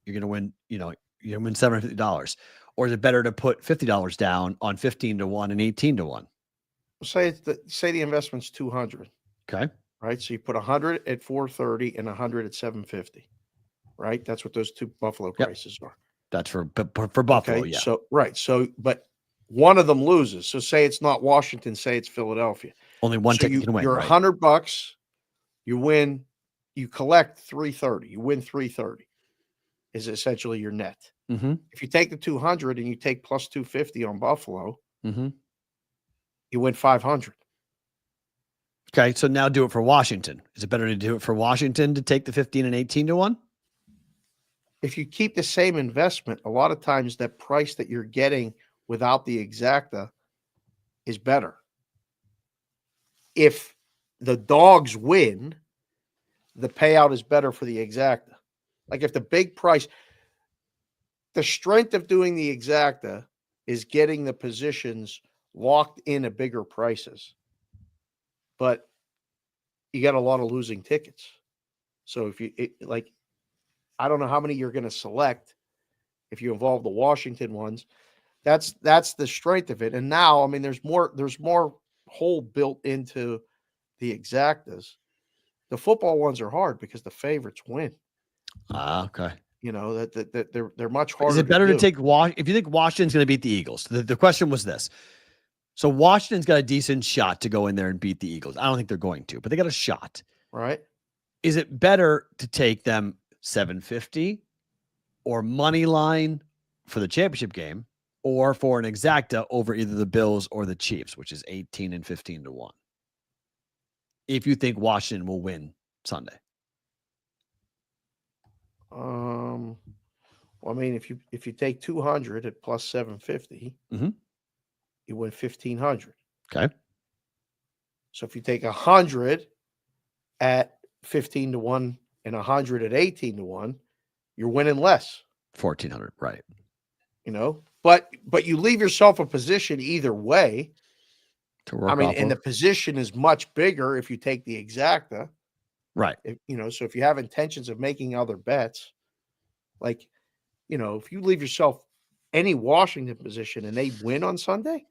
you're going to win, you're going to win $750. Or is it better to put $50 down on 15 to 1 and 18 to 1? Say the investment's 200. Okay. Right. So you put 100 at 430 and 100 at 750. Right. That's what those two Buffalo prices are. That's for Buffalo. Okay, yeah. So, but one of them loses. So say it's not Washington, say it's Philadelphia. Only one ticket can win. You're $100. You win, you collect 330. You win 330 is essentially your net. If you take the 200 and you take plus 250 on Buffalo, you win 500. Okay, so now do it for Washington. Is it better to do it for Washington to take the 15 and 18 to 1? If you keep the same investment, a lot of times that price that you're getting without the exacta is better. If the dogs win, the payout is better for the exacta. Like if the big price, the strength of doing the exacta is getting the positions locked in at bigger prices. But you got a lot of losing tickets. So if you I don't know how many you're going to select if you involve the Washington ones. That's the strength of it. And now, I mean, there's more hole built into the exactas. The football ones are hard because the favorites win. Okay. That they're much harder. Is it better to take if you think Washington's going to beat the Eagles? The question was this. So Washington's got a decent shot to go in there and beat the Eagles. I don't think they're going to, but they got a shot. Right. Is it better to take them 750 or money line for the championship game or for an exacta over either the Bills or the Chiefs, which is 18 and 15 to 1? If you think Washington will win Sunday. Well, I mean, if you take 200 at plus 750, you win 1,500. Okay. So if you take 100 at 15 to 1 and 100 at 18 to 1, you're winning less. 1,400, right? But you leave yourself a position either way. To work. And the position is much bigger if you take the exacta. Right. So if you have intentions of making other bets, if you leave yourself any Washington position and they win on Sunday,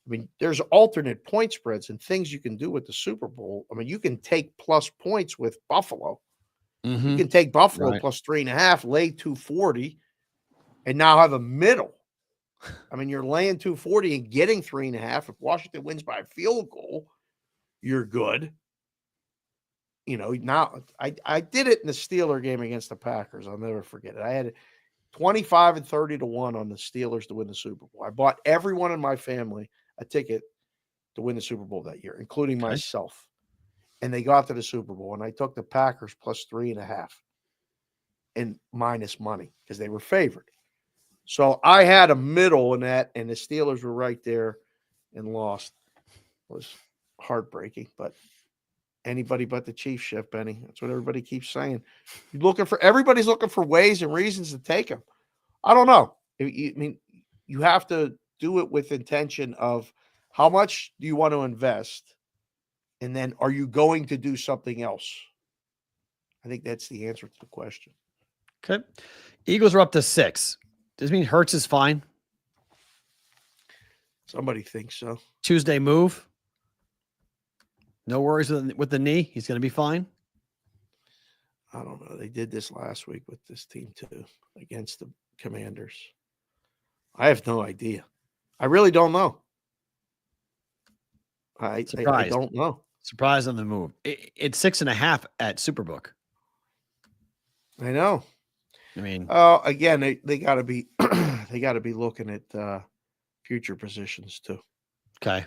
I mean, there's alternate point spreads and things you can do with the Super Bowl. I mean, you can take plus points with Buffalo. You can take Buffalo plus 3.5, lay 240, and now have a middle. I mean, you're laying 240 and getting 3.5. If Washington wins by a field goal, you're good. Now I did it in the Steeler game against the Packers. I'll never forget it. I had 25 and 30 to 1 on the Steelers to win the Super Bowl. I bought everyone in my family a ticket to win the Super Bowl that year, including myself. And they got to the Super Bowl, and I took the Packers plus 3.5 and minus money because they were favored. So I had a middle in that, and the Steelers were right there and lost. It was heartbreaking, but anybody but the Chiefs, Chef Benny. That's what everybody keeps saying. Everybody's looking for ways and reasons to take him. I don't know. I mean, you have to do it with intention of how much do you want to invest, and then are you going to do something else? I think that's the answer to the question. Okay. Eagles are up to 6. Does it mean Hurts is fine? Somebody thinks so. Tuesday move. No worries with the knee. He's going to be fine. I don't know. They did this last week with this team too, against the Commanders. I have no idea. I really don't know. I don't know. Surprise on the move. It's 6.5 at Superbook. I know. I mean, again, they got to be they got to be looking at future positions too. Okay.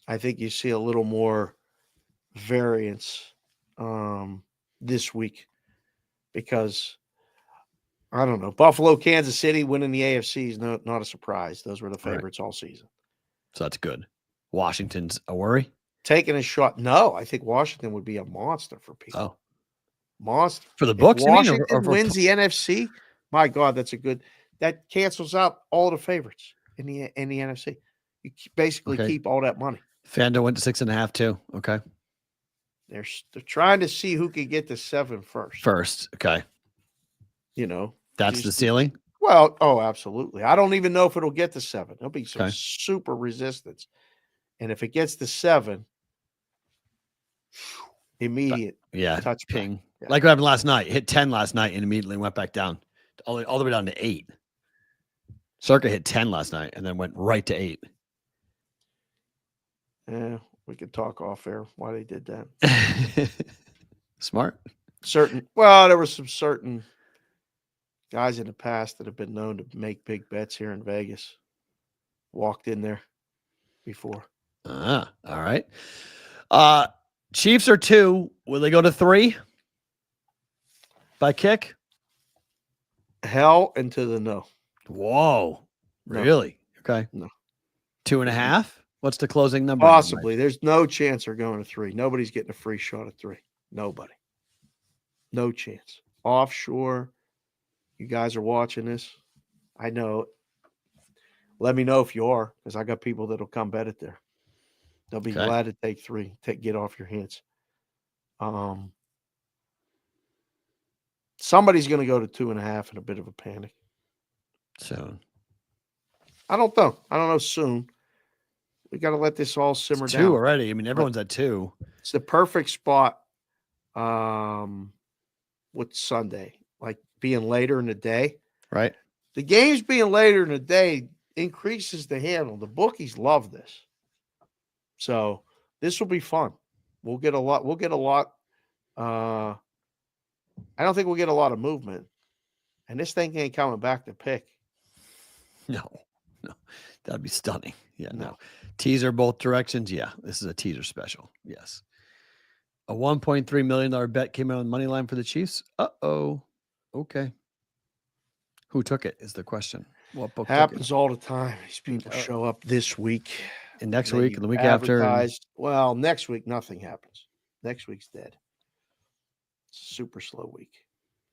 I think you see a little more variance this week because I don't know. Buffalo, Kansas City winning the AFC is not a surprise. Those were the favorites all season. So that's good. Washington's a worry? Taking a shot. No, I think Washington would be a monster for people. Oh. Monster. For the books, if Washington or wins the NFC, my God, that cancels out all the favorites in the NFC. You basically keep all that money. Fando went to 6.5 too. Okay. They're trying to see who can get to 7 first. Okay. That's the ceiling? Well, absolutely. I don't even know if it'll get to 7. There'll be some super resistance. And if it gets to 7, immediate touch ping. Yeah. Like what happened last night. Hit 10 last night and immediately went back down all the way down to 8. Circa hit 10 last night and then went right to 8. Yeah, we could talk off air why they did that. Smart. There were some certain guys in the past that have been known to make big bets here in Vegas. Walked in there before. All right. Chiefs are 2. Will they go to 3 by kick? Hell and to the no. Whoa. No. Really? Okay. No. 2.5? What's the closing number? Possibly. There's no chance they're going to 3. Nobody's getting a free shot at 3. Nobody. No chance. Offshore. You guys are watching this. I know. Let me know if you are, because I got people that'll come bet it there. They'll be glad to take 3. Get off your hands. Somebody's going to go to 2.5 in a bit of a panic. Soon. I don't know. Soon. We got to let this all simmer down. 2 already. I mean, everyone's at 2. It's the perfect spot with Sunday, like being later in the day. Right. The games being later in the day increases the handle. The bookies love this. So this will be fun. We'll get a lot. I don't think we'll get a lot of movement. And this thing ain't coming back to pick. No. That'd be stunning. Yeah, no. Teaser both directions. Yeah, this is a teaser special. Yes. A $1.3 million bet came out on the money line for the Chiefs. Uh-oh. Okay. Who took it is the question. What book happens all the time. These people show up this week. And next week and the week after. Well, next week, nothing happens. Next week's dead. It's a super slow week.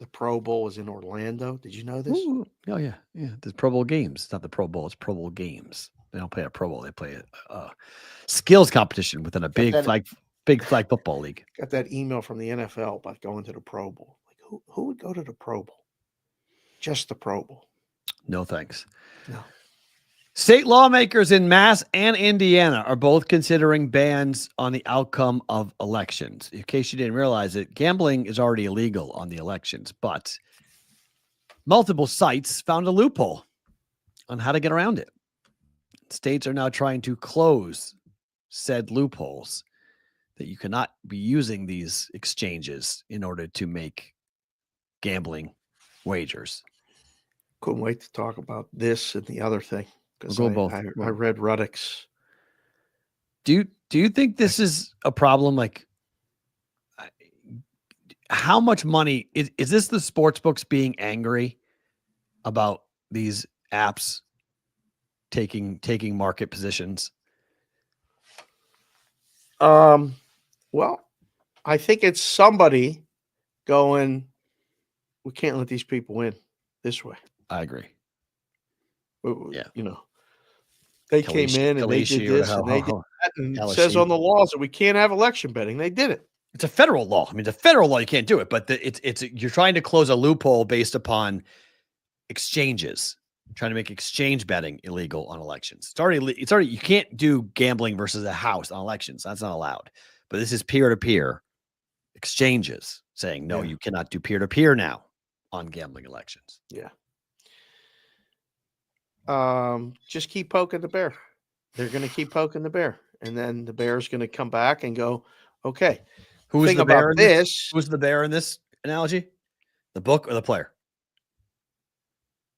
The Pro Bowl is in Orlando. Did you know this? Ooh. Oh, yeah. Yeah. There's Pro Bowl games. It's not the Pro Bowl. It's Pro Bowl games. They don't play a Pro Bowl. They play a skills competition within a big flag football league. Got that email from the NFL about going to the Pro Bowl. Like, who would go to the Pro Bowl? Just the Pro Bowl. No, thanks. No. State lawmakers in Mass and Indiana are both considering bans on the outcome of elections. In case you didn't realize it, gambling is already illegal on the elections, but multiple sites found a loophole on how to get around it. States are now trying to close said loopholes that you cannot be using these exchanges in order to make gambling wagers. Couldn't wait to talk about this and the other thing. We'll go both. I read Ruddock's. Do you think this is a problem? Like, how much money is this? The sports books being angry about these apps taking Well, I think it's somebody going, we can't let these people in this way. I agree. Yeah. You know, they came in and they did this and they did that, and it says on the laws that we can't have election betting. They did it. It's a federal law. I mean, it's a federal law. You can't do it, but you're trying to close a loophole based upon exchanges, trying to make exchange betting illegal on elections. It's already, you can't do gambling versus a house on elections. That's not allowed. But this is peer-to-peer exchanges saying, no, you cannot do peer-to-peer now on gambling elections. Yeah. Just keep poking the bear. They're going to keep poking the bear. And then the bear's going to come back and go, okay, who's the bear in this? Who's the bear in this analogy? The book or the player?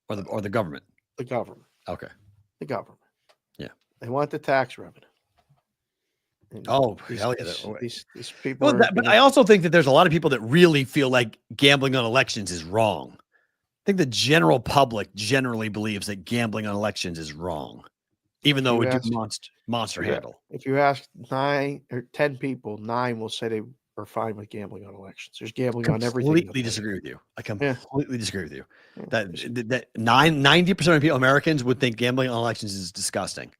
Or the government? The government. Okay. The government. Yeah. They want the tax revenue. And hell yeah. These people but I also think that there's a lot of people that really feel like gambling on elections is wrong. I think the general public generally believes that gambling on elections is wrong, even though it would do monster handle. If you ask 9 or 10 people, 9 will say they are fine with gambling on elections. There's gambling on everything. I completely disagree with you. I completely disagree with you. That 90% of people, Americans, would think gambling on elections is disgusting.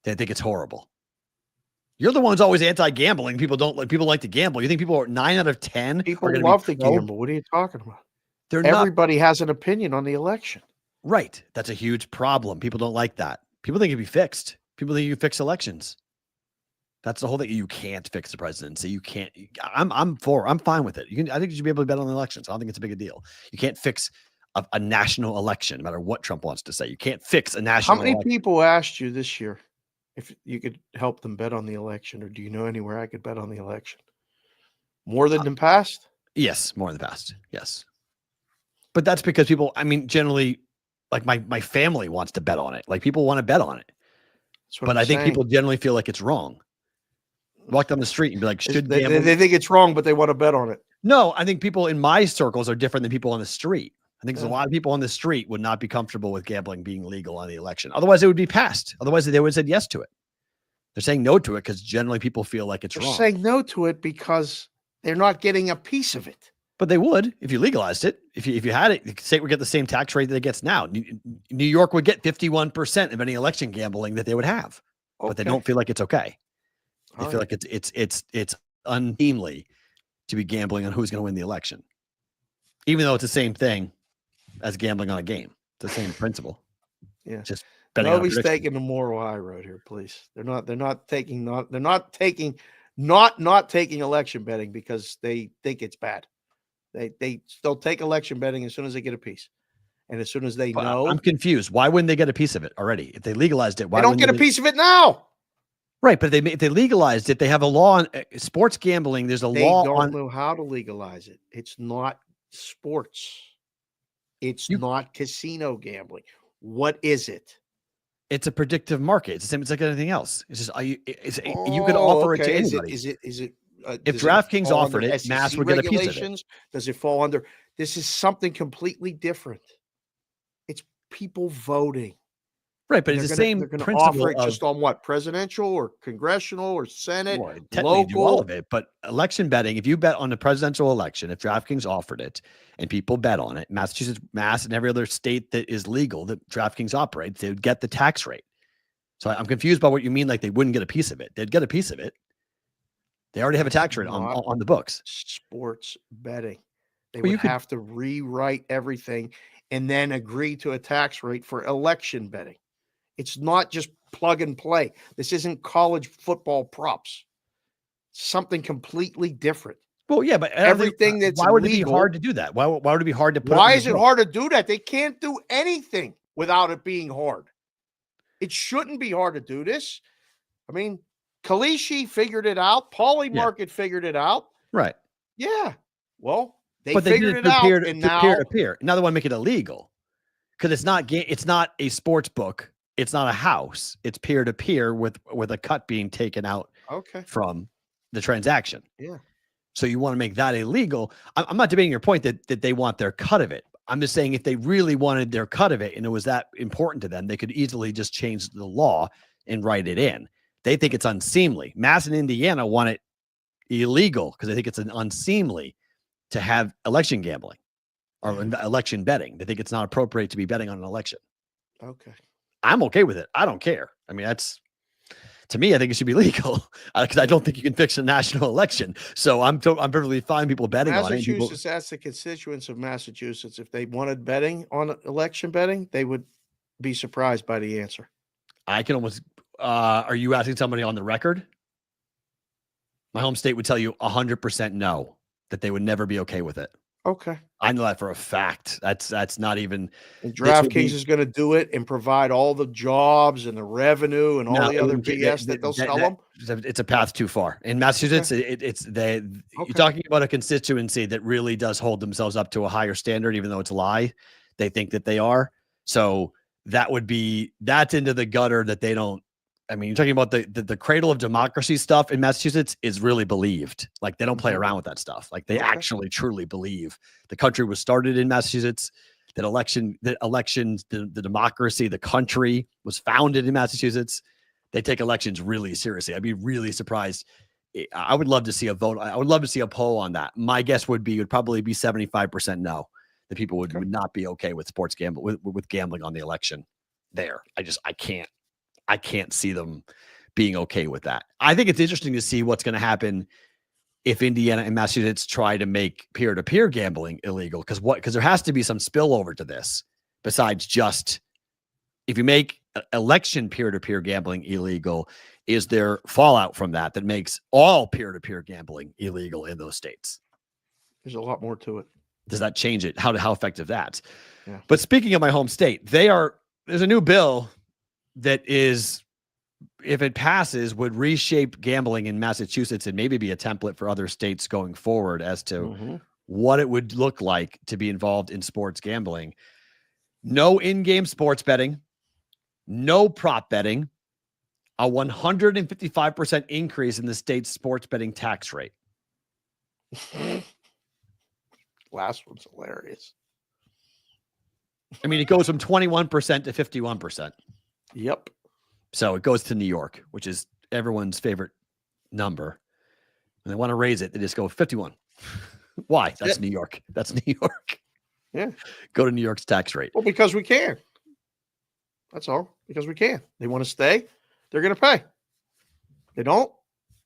They think it's horrible. You're the ones always anti-gambling. People like to gamble. You think 9 out of 10 people love to gamble? What are you talking about? Everybody has an opinion on the election. Right. That's a huge problem. People don't like that. People think it can be fixed. People think you fix elections. That's the whole thing. You can't fix the presidency. You can't. I'm fine with it. I think you should be able to bet on the elections. I don't think it's a big a deal. You can't fix a national election, no matter what Trump wants to say. You can't fix a national. How many people asked you this year if you could help them bet on the election, or do you know anywhere I could bet on the election? More than in the past? Yes, more in the past. Yes. But that's because people, I mean, generally, like my family wants to bet on it. Like people want to bet on it. But I think people generally feel like it's wrong. Walk down the street and be like, they think it's wrong, but they want to bet on it. No, I think people in my circles are different than people on the street. I think there's a lot of people on the street would not be comfortable with gambling being legal on the election. Otherwise, it would be passed. Otherwise, they would have said yes to it. They're saying no to it because generally people feel like it's wrong. They're saying no to it because they're not getting a piece of it. But they would if you legalized it. If you had it, the state would get the same tax rate that it gets now. New York would get 51% of any election gambling that they would have, but they don't feel like it's okay. They feel like it's unseemly to be gambling on who's going to win the election, even though it's the same thing as gambling on a game. It's the same principle. Yeah, just nobody's taking the moral high road here, please. They're not taking election betting because they think it's bad. They'll take election betting as soon as they get a piece. And as soon as they know. I'm confused. Why wouldn't they get a piece of it already? If they legalized it, why don't get a piece of it now? Right. But if they legalized it, they have a law on sports gambling. There's a law on. They don't know how to legalize it. It's not sports. It's not casino gambling. What is it? It's a predictive market. It's the same. It's like anything else. It's just you could offer it to anybody. Is it? If DraftKings offered it, Mass would get a piece of it. Does it fall under? This is something completely different. It's people voting. Right, but it's the same principle. Offer it just on what? Presidential or congressional or Senate? Local? Do all of it. But election betting, if you bet on the presidential election, if DraftKings offered it and people bet on it, Massachusetts, Mass, and every other state that is legal that DraftKings operates, they would get the tax rate. So I'm confused by what you mean, like they wouldn't get a piece of it. They'd get a piece of it. They already have a tax rate on the books. Sports betting. They would have to rewrite everything and then agree to a tax rate for election betting. It's not just plug and play. This isn't college football props. Something completely different. Well, yeah, but everything that's why would legal, it be hard to do that? Why would it be hard to put? Why is it hard to do that? They can't do anything without it being hard. It shouldn't be hard to do this. I mean, Kalishi figured it out. Paulie Market figured it out. Right. Yeah. Well, they figured it out. Peer to peer. Now they want to make it illegal because it's not a sports book. It's not a house. It's peer to peer with a cut being taken out from the transaction. Yeah. So you want to make that illegal. I'm not debating your point that they want their cut of it. I'm just saying if they really wanted their cut of it and it was that important to them, they could easily just change the law and write it in. They think it's unseemly. Mass and Indiana want it illegal because they think it's an unseemly to have election gambling or election betting. They think it's not appropriate to be betting on an election. Okay. I'm okay with it. I don't care. I mean, to me, I think it should be legal because I don't think you can fix a national election. So I'm perfectly fine people betting on it. Massachusetts asked the constituents of Massachusetts if they wanted betting on election betting, they would be surprised by the answer. I can almost, are you asking somebody on the record? My home state would tell you 100% no, that they would never be okay with it. Okay. I know that for a fact. That's not even. And DraftKings is going to do it and provide all the jobs and the revenue and all the other BS that they'll sell them. It's a path too far. In Massachusetts, you're talking about a constituency that really does hold themselves up to a higher standard, even though it's a lie. They think that they are. So that's into the gutter that they don't. I mean, you're talking about the cradle of democracy stuff in Massachusetts is really believed. Like they don't play around with that stuff. Like they actually truly believe the country was started in Massachusetts, that elections, the democracy, the country was founded in Massachusetts. They take elections really seriously. I'd be really surprised. I would love to see a vote. I would love to see a poll on that. My guess would probably be 75% no. The people would not be okay with sports gambling, with gambling on the election there. I can't see them being okay with that. I think it's interesting to see what's going to happen if Indiana and Massachusetts try to make peer-to-peer gambling illegal. Because there has to be some spillover to this besides just if you make election peer-to-peer gambling illegal, is there fallout from that makes all peer-to-peer gambling illegal in those states? There's a lot more to it. Does that change it? How effective that's? Yeah. But speaking of my home state, there's a new bill that is, if it passes, would reshape gambling in Massachusetts and maybe be a template for other states going forward as to what it would look like to be involved in sports gambling. No in-game sports betting, no prop betting, a 155% increase in the state's sports betting tax rate. Last one's hilarious. I mean, it goes from 21% to 51%. Yep. So it goes to New York, which is everyone's favorite number. And they want to raise it. They just go 51. Why? That's New York. That's New York. Yeah. Go to New York's tax rate. Well, because we can. That's all. Because we can. They want to stay, they're going to pay. They don't,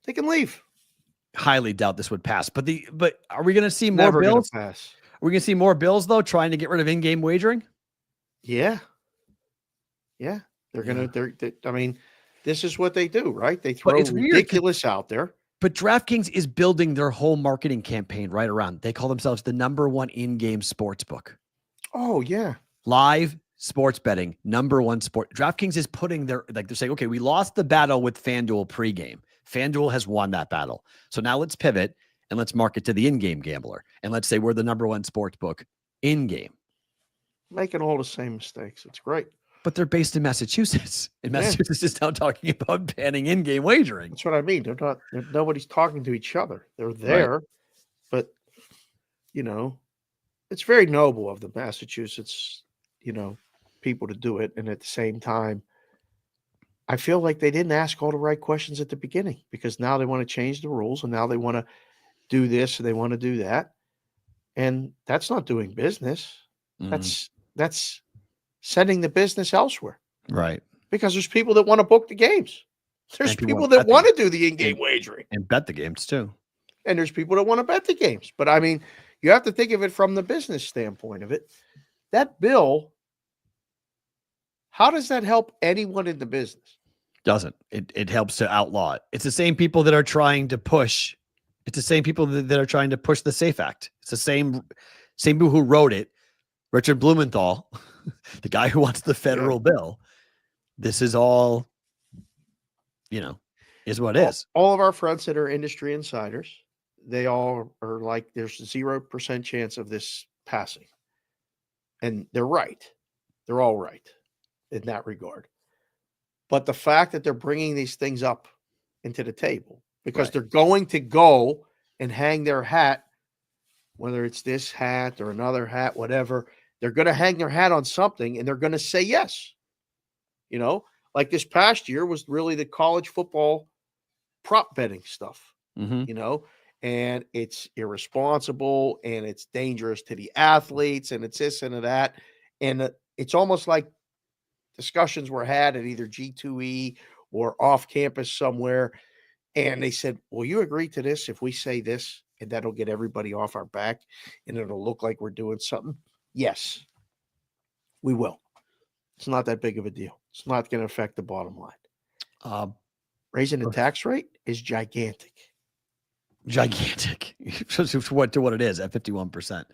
they can leave. Highly doubt this would pass. But are we going to see more Never bills? Pass. Are we going to see more bills, though, trying to get rid of in-game wagering? Yeah. Yeah. They're going to, I mean, this is what they do, right? They throw ridiculous out there. But DraftKings is building their whole marketing campaign right around. They call themselves the #1 in-game sports book. Oh, yeah. Live sports betting, #1 sport. DraftKings is putting they're saying, okay, we lost the battle with FanDuel pregame. FanDuel has won that battle. So now let's pivot and let's market to the in-game gambler. And let's say we're the #1 sports book in-game. Making all the same mistakes. It's great. But they're based in Massachusetts. And Massachusetts is now talking about banning in-game wagering. That's what I mean. Nobody's talking to each other. They're there, right. But it's very noble of the Massachusetts, people to do it. And at the same time, I feel like they didn't ask all the right questions at the beginning because now they want to change the rules and now they want to do this and they want to do that. And that's not doing business. That's sending the business elsewhere. Right. Because there's people that want to book the games. There's people that want to do the in-game wagering. And bet the games too. And there's people that want to bet the games. But I mean, you have to think of it from the business standpoint of it. That bill, how does that help anyone in the business? Doesn't. It helps to outlaw it. It's the same people that are trying to push. It's the same people that are trying to push the SAFE Act. It's the same people who wrote it. Richard Blumenthal, the guy who wants the federal bill. This is all, is what it is. All of our friends that are industry insiders, they all are like, there's 0% chance of this passing. And they're right. They're all right in that regard. But the fact that they're bringing these things up into the table, because they're going to go and hang their hat, whether it's this hat or another hat, whatever, they're going to hang their hat on something and they're going to say yes. Like this past year was really the college football prop betting stuff. you know, and it's irresponsible and it's dangerous to the athletes and it's this and that. And it's almost like discussions were had at either G2E or off campus somewhere. And they said, will you agree to this if we say this? And that'll get everybody off our back and it'll look like we're doing something. Yes, we will. It's not that big of a deal. It's not going to affect the bottom line. Raising the tax rate is gigantic. Gigantic. to what it is at 51%.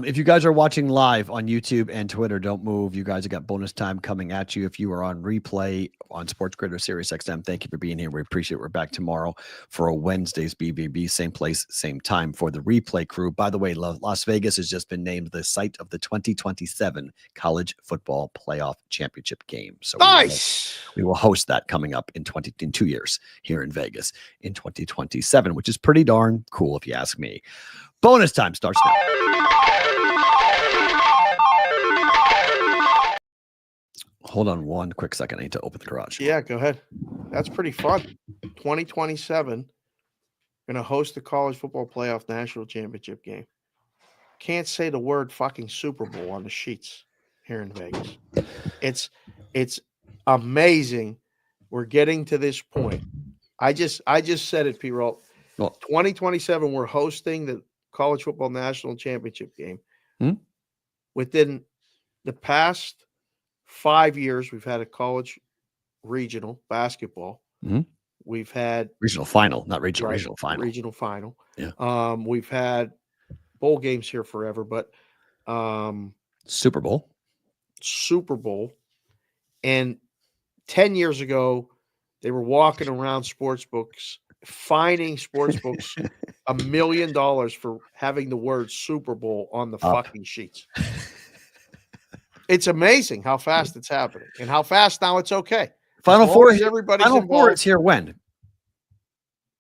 If you guys are watching live on YouTube and Twitter, don't move. You guys have got bonus time coming at you. If you are on replay on Sports Grid or Sirius XM, thank you for being here. We appreciate it. We're back tomorrow for a Wednesday's BBB. Same place, same time for the replay crew. By the way, Las Vegas has just been named the site of the 2027 College Football Playoff Championship game. So nice. We will host that coming up in 2 years here in Vegas in 2027, which is pretty darn cool if you ask me. Bonus time starts now. Hold on one quick second. I need to open the garage. Yeah, go ahead. That's pretty fun. 2027, going to host the College Football Playoff National Championship game. Can't say the word fucking Super Bowl on the sheets here in Vegas. It's amazing. We're getting to this point. I just said it, P-Roll. Well, 2027, we're hosting the College Football National Championship game. Within the past 5 years, we've had a college regional basketball. We've had regional final, not regional, regional final. Regional final. Yeah. We've had bowl games here forever, but Super Bowl. And 10 years ago, they were walking around sports books, fining sports books $1 million for having the word Super Bowl on the fucking sheets. It's amazing how fast it's happening and how fast now it's okay. Final Four is everybody's Final involved. Four is here when?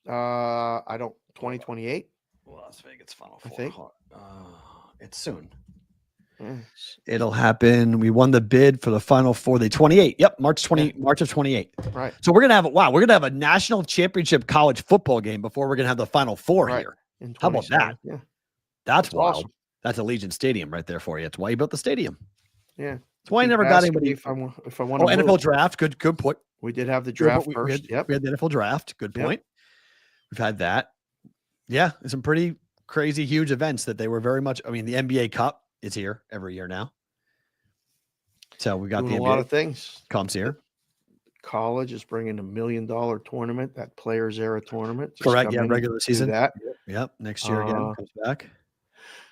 2028. Las Vegas Final I Four. think. It's soon. Yes. It'll happen. We won the bid for the Final Four. The 28. Yep, March of 28. Right. So we're gonna have a national championship college football game before we're gonna have the Final Four here. How about that? Yeah. That's wild. Awesome. That's Allegiant Stadium right there for you. That's why you built the stadium. Yeah. That's why I never got anybody. If I want to NFL move. draft. Good point. We did have the draft We first. had the NFL draft. Good point. We've had that. Yeah, some pretty crazy, huge events that they were very much. I mean, the NBA Cup is here every year now. So we got Doing the a NBA lot of things. comes here. College is bringing $1 million tournament, that Players Era tournament. Just Correct. come Yeah, in regular and do season. That. Yep. Next year again comes back.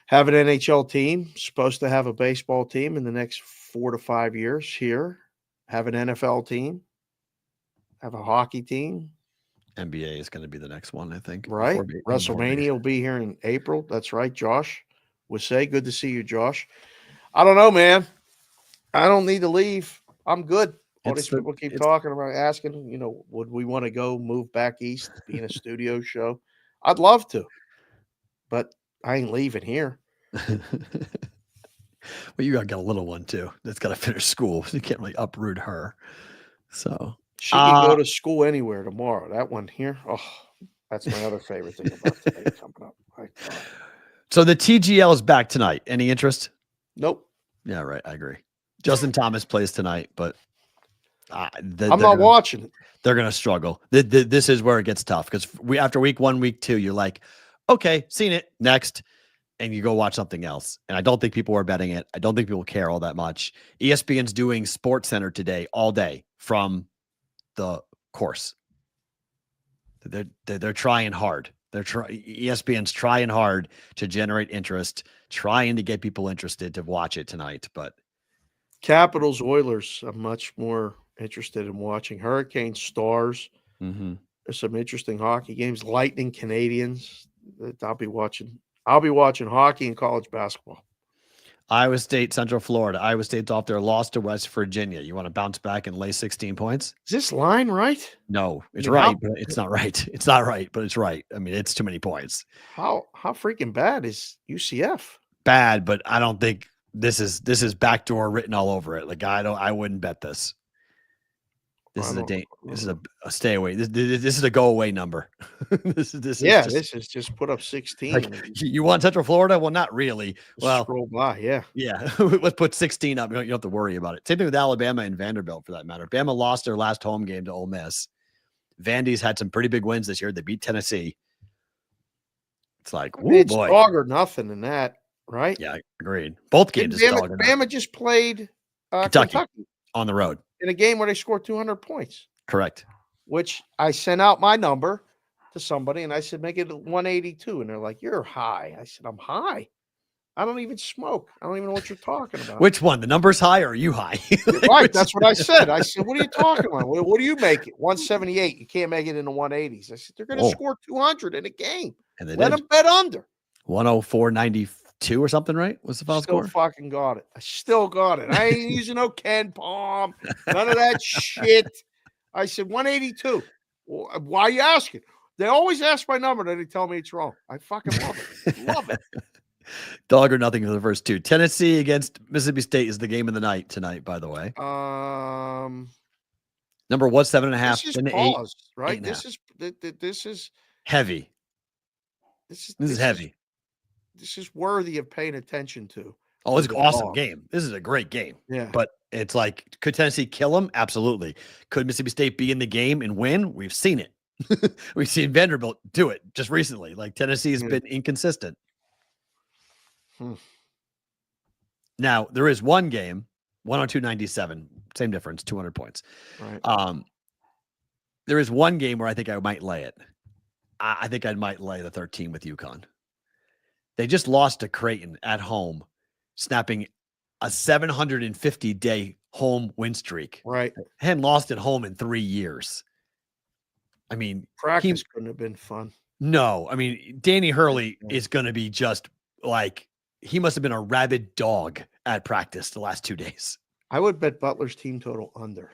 Have an NHL team. Supposed to have a baseball team in the next 4 to 5 years here. Have an NFL team. Have a hockey team. NBA is going to be the next one, I think. Right. WrestleMania will be here in April. That's right. Josh would say, good to see you, Josh. I don't know, man. I don't need to leave. I'm good. All these people keep talking about asking, would we want to go move back east, be in a studio show? I'd love to, but I ain't leaving here. Well, you got a little one too. That's got to finish school. You can't really uproot her. So she can go to school anywhere tomorrow. That one here, that's my other favorite thing about today coming up. So the TGL is back tonight. Any interest? Nope. Yeah, right. I agree. Justin Thomas plays tonight, but I'm not watching it. They're going to struggle. This is where it gets tough because after week 1, week 2, you're like, okay, seen it, next, and you go watch something else. And I don't think people are betting it. I don't think people care all that much. ESPN's doing Sports Center today all day from the course. They're trying hard. ESPN's trying hard to generate interest, trying to get people interested to watch it tonight, but Capitals Oilers, I'm much more interested in watching. Hurricanes Stars. There's some interesting hockey games. Lightning Canadians. I'll be watching hockey and college basketball. Iowa State, Central Florida. Iowa State's off their loss to West Virginia. You want to bounce back and lay 16 points? Is this line right? No, it's right, but it's not right. It's not right, but it's right. I mean, it's too many points. How freaking bad is UCF? Bad, but I don't think this is backdoor written all over it. Like I wouldn't bet this. This is a stay away. This is a go away number. This is just put up 16. Like, you want Central Florida? Well, not really. Well, scroll by, yeah. Let's put 16 up. You don't have to worry about it. Same thing with Alabama and Vanderbilt, for that matter. Bama lost their last home game to Ole Miss. Vandy's had some pretty big wins this year. They beat Tennessee. It's like, it's boy, dog or nothing in that, right? Yeah, agreed. Both games. Bama just played Kentucky on the road in a game where they scored 200 points. Correct. Which I sent out my number to somebody and I said, make it 182. And they're like, you're high. I said, I'm high. I don't even smoke. I don't even know what you're talking about. Which one? The number's high or are you high? Right. That's what I said. I said, what are you talking about? What do you make it? 178. You can't make it in the 180s. I said, they're going to score 200 in a game. And let them bet under. 104.92 or something, right? What's the final score? Fucking got it. I still got it. I ain't using no Ken Palm. None of that shit. I said 182. Well, why are you asking? They always ask my number, then they tell me it's wrong. I fucking love it. Love it. Dog or nothing for the first two. Tennessee against Mississippi State is the game of the night tonight, by the way. Number was 7.5. This is pause, 8, right? This is heavy. This is heavy. This is worthy of paying attention to. Oh, it's an awesome game. This is a great game. Yeah. But it's like, could Tennessee kill them? Absolutely. Could Mississippi State be in the game and win? We've seen it. We've seen Vanderbilt do it just recently. Like, Tennessee has been inconsistent. Now, there is one game, 102.97, same difference, 200 points. Right. There is one game where I think I might lay it. I think I might lay the 13 with UConn. They just lost to Creighton at home, snapping a 750-day home win streak. Right. Hadn't lost at home in 3 years. I mean, practice couldn't have been fun. No, I mean, Danny Hurley is going to be just like, he must have been a rabid dog at practice the last 2 days. I would bet Butler's team total under.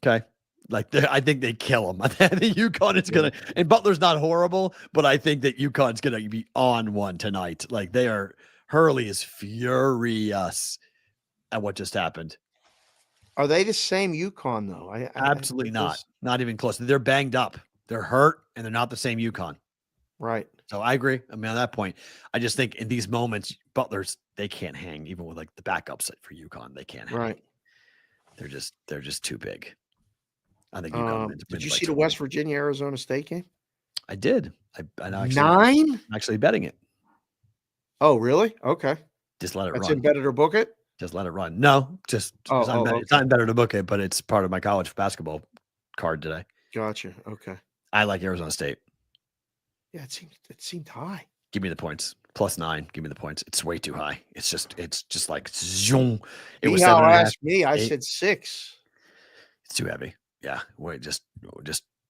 Okay. Like, I think they kill him. I think UConn is going to, and Butler's not horrible, but I think that UConn's going to be on one tonight. Like, Hurley is furious at what just happened. Are they the same UConn though? Absolutely not. Not even close. They're banged up. They're hurt, and they're not the same UConn. Right. So I agree. I mean, on that point, I just think in these moments, Butler's, they can't hang, even with like the backups for UConn. They can't hang. Right. They're just too big. I think UConn did you see the West Virginia Arizona State game? I did. I'm actually betting it. Oh, really? Okay. Just let it run. That's in better to book it? Just let it run. No, just it's not better to book it, but it's part of my college basketball card today. Gotcha. Okay. I like Arizona State. Yeah, it seemed high. Give me the points. +9. Give me the points. It's way too high. It's just like zoom. It was 7.5. Asked me. I said 6. It's too heavy. Yeah, wait, just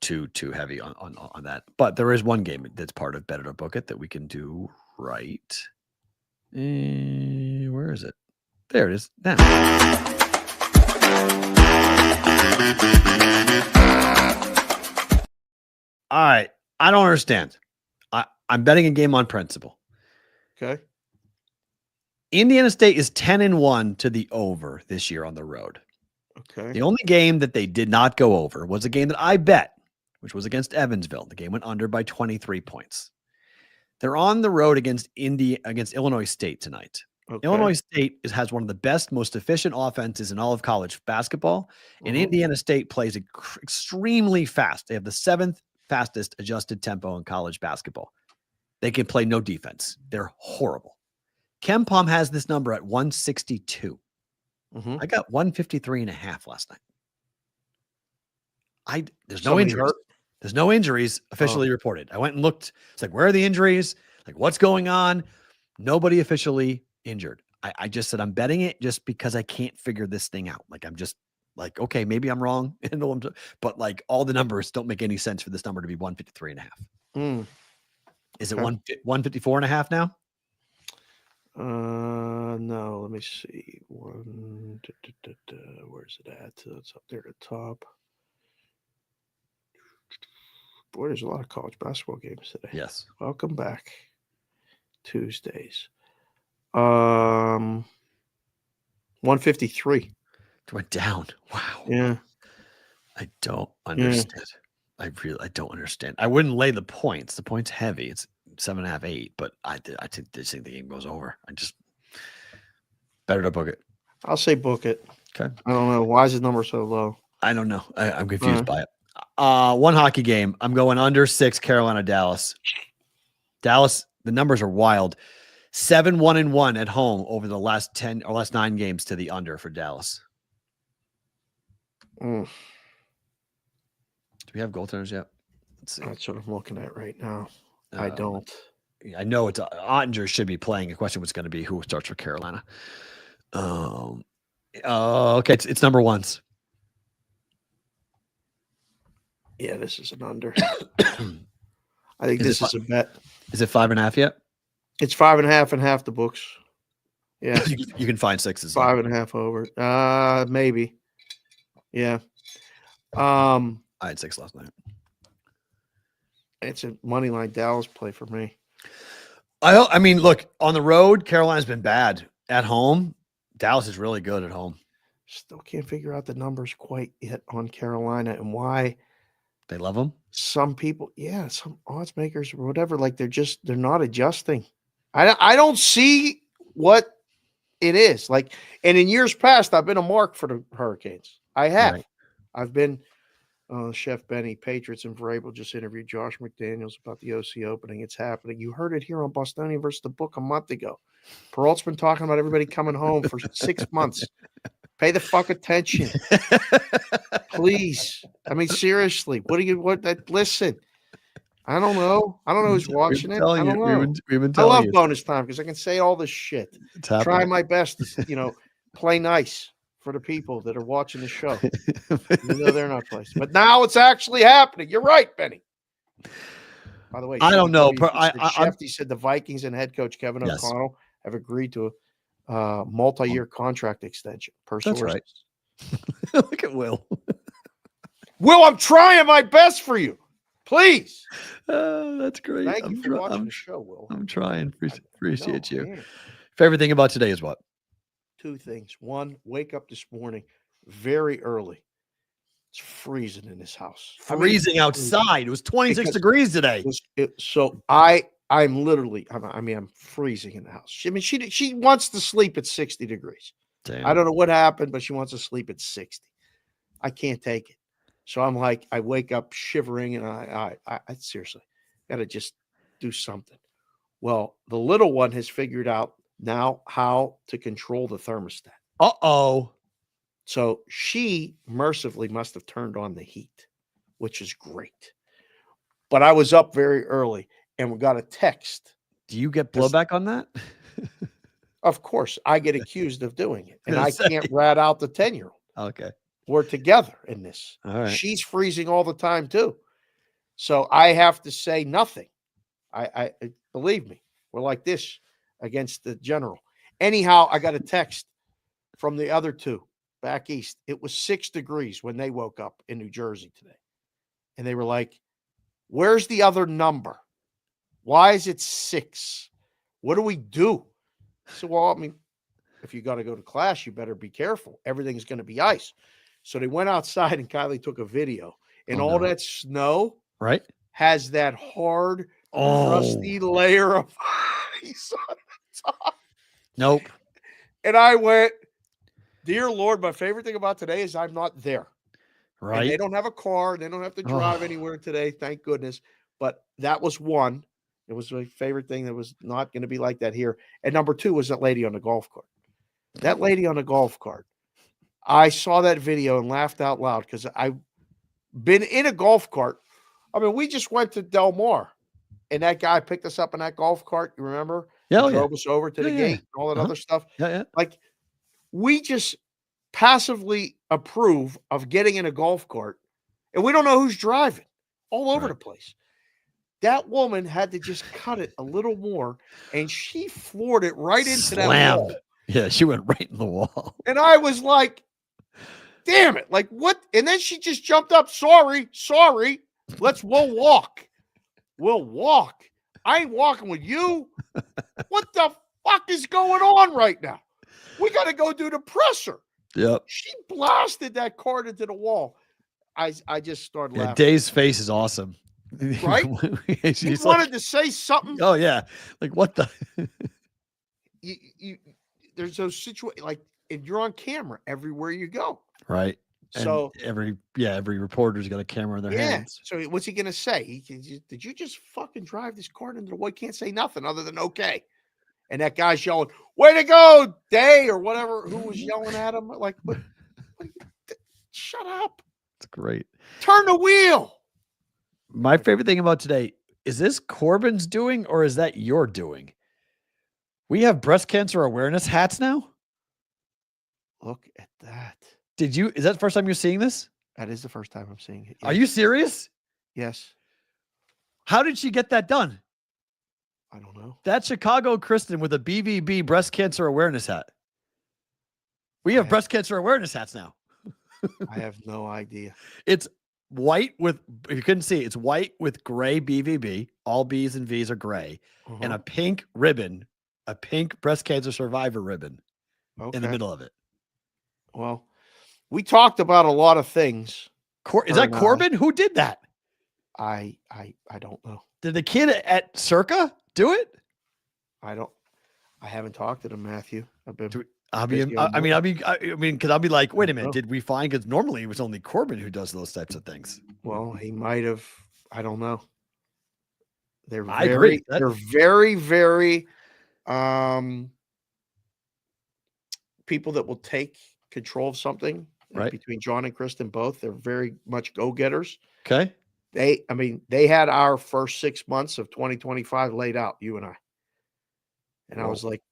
too heavy on that. But there is one game that's part of Better to Book It that we can do right. Where is it? There it is. Now. All right. I don't understand. I'm betting a game on principle. Okay. Indiana State is 10-1 to the over this year on the road. Okay. The only game that they did not go over was a game that I bet, which was against Evansville. The game went under by 23 points. They're on the road against Illinois State tonight. Okay. Illinois State has one of the best, most efficient offenses in all of college basketball, and Indiana State plays extremely fast. They have the 7th fastest adjusted tempo in college basketball. They can play no defense. They're horrible. KenPom has this number at 162. I got 153.5 last night. There's no injuries. There's no injuries officially reported. I went and looked. It's like, where are the injuries? Like, what's going on? Nobody officially injured. I just said, I'm betting it just because I can't figure this thing out. Like, I'm just like, okay, maybe I'm wrong. But like, all the numbers don't make any sense for this number to be 153.5. Is it 154.5 now? No, let me see. Where's it at? It's up there at the top. Boy, there's a lot of college basketball games today. Yes. Welcome back. Tuesdays. 153. It went down. Wow. Yeah. I don't understand. I don't understand. I wouldn't lay the points. The point's heavy. It's 7.5, 8, but I think the game goes over. I just better to book it. I'll say book it. Okay. I don't know. Why is the number so low? I don't know. I'm confused by it. One hockey game. I'm going under 6, Carolina, Dallas. Dallas, the numbers are wild. 7-1-1 at home over the last 10 or last 9 games to the under for Dallas. Mm. Do we have goaltenders yet? Let's see. That's what I'm looking at right now. I don't. I know it's Ottinger should be playing. The question was going to be who starts for Carolina. Okay, it's number 1s. Yeah, this is an under. I think this is a bet. Is it 5.5 yet? It's 5.5 and half the books. Yeah, you can find 6s. 5.5 over. Maybe. Yeah. I had 6 last night. It's a money line Dallas play for me. I mean, look, on the road, Carolina's been bad. At home, Dallas is really good at home. Still can't figure out the numbers quite yet on Carolina and why they love them. Some people, some odds makers or whatever, like they're not adjusting. I don't see what it is. Like, and in years past, I've been a mark for the Hurricanes. I have. Right. I've been Chef Benny, Patriots and Vrabel just interviewed Josh McDaniels about the OC opening. It's happening. You heard it here on Bostonian versus the Book a month ago. Peralt's been talking about everybody coming home for 6 months. Pay the fuck attention. Please. I mean, seriously. Listen. I don't know. I don't know who's watching it. I don't know. We've been I love bonus time because I can say all this shit. Try my best to, play nice for the people that are watching the show. They're not placed. But now it's actually happening. You're right, Benny. By the way, I don't know. Shefty said the Vikings and head coach Kevin O'Connell have agreed to a multi-year contract extension. That's right. Look at Will. Will, I'm trying my best for you. Please. That's great. Thank you for watching the show, Will. I'm trying. Appreciate you. Man. Favorite thing about today is what? 2 things. 1, wake up this morning very early. It's freezing in this house. Freezing outside. It was 26 degrees today. I'm freezing in the house. I mean, she wants to sleep at 60 degrees. Damn. I don't know what happened, but she wants to sleep at 60. I can't take it. So I'm like, I wake up shivering and I seriously got to just do something. Well, the little one has figured out now how to control the thermostat. Uh-oh. So she mercifully must have turned on the heat, which is great. But I was up very early and we got a text. Do you get blowback on that? Of course, I get accused of doing it. And I can't rat out the 10-year-old. Okay. We're together in this. All right. She's freezing all the time too. So I have to say nothing. I believe me, we're like this against the general. Anyhow, I got a text from the other 2 back east. It was 6 degrees when they woke up in New Jersey today. And they were like, where's the other number? Why is it 6? What do we do? I said, well, I mean, if you got to go to class, you better be careful. Everything's going to be ice. So they went outside and Kylie took a video. And that snow has that hard, crusty layer of ice on the top. Nope. And I went, dear Lord, my favorite thing about today is I'm not there. Right. And they don't have a car. They don't have to drive anywhere today. Thank goodness. But that was one. It was my favorite thing that was not going to be like that here. And number 2 was that lady on the golf cart. That lady on the golf cart. I saw that video and laughed out loud because I've been in a golf cart. I mean, we just went to Del Mar and that guy picked us up in that golf cart. You remember? Yeah. Drove us over to the gate and all that other stuff. Yeah. Like we just passively approve of getting in a golf cart and we don't know who's driving all over the place. That woman had to just cut it a little more and she floored it right into that wall. Yeah, she went right in the wall. And I was like, damn it. Like what? And then she just jumped up. Sorry. We'll walk. I ain't walking with you. What the fuck is going on right now? We got to go do the presser. Yep. She blasted that cart into the wall. I just started Yeah, laughing. Dave's face is awesome. Right? He's He like, wanted to say something. oh yeah, like what the? You there's those situations like if you're on camera everywhere you go. Right. So and every reporter's got a camera in their yeah. hands. So what's he gonna say? Did you just fucking drive this car into the wall? He can't say nothing other than okay. And that guy's yelling, "Way to go, Day," or whatever. Who was yelling at him? Like, what shut up! It's great. Turn the wheel. My favorite thing about today is this Corbin's doing, or is that your doing? We have breast cancer awareness hats now. Look at that. Is that the first time you're seeing this? That is the first time I'm seeing it. Are you serious? Yes. How did she get that done? I don't know. That's Chicago Kristen with a BVB breast cancer awareness hat. We have breast cancer awareness hats now. I have no idea. It's white with, if you couldn't see, it's white with gray BVB. All B's and V's are gray. And a pink ribbon, a pink breast cancer survivor ribbon in the middle of it. Well, we talked about a lot of things. Is that Corbin? Who did that? I don't know. Did the kid at Circa do it? I haven't talked to them, Matthew. Because I'll be like, wait a minute, did we find? Because normally it was only Corbin who does those types of things. Well, he might have. I don't know. I agree. They're very, very people that will take control of something. Right. Between John and Kristen, both, they're very much go-getters. Okay. They had our first 6 months of 2025 laid out, you and I. And I was like,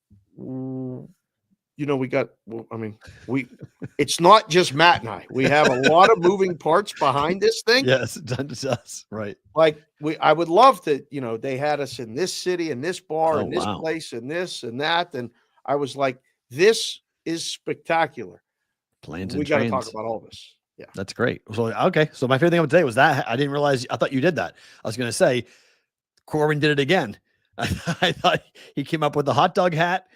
it's not just Matt and I. We have a lot of moving parts behind this thing. Yes, it's us. Right. Like I would love to, they had us in this city and this bar and this place and this and that. And I was like, this is spectacular. Plans we and got to trains. talk about all this. Yeah. That's great. So, okay. So my favorite thing about today was that I didn't realize, I thought you did that. I was going to say Corbin did it again. I thought he came up with the hot dog hat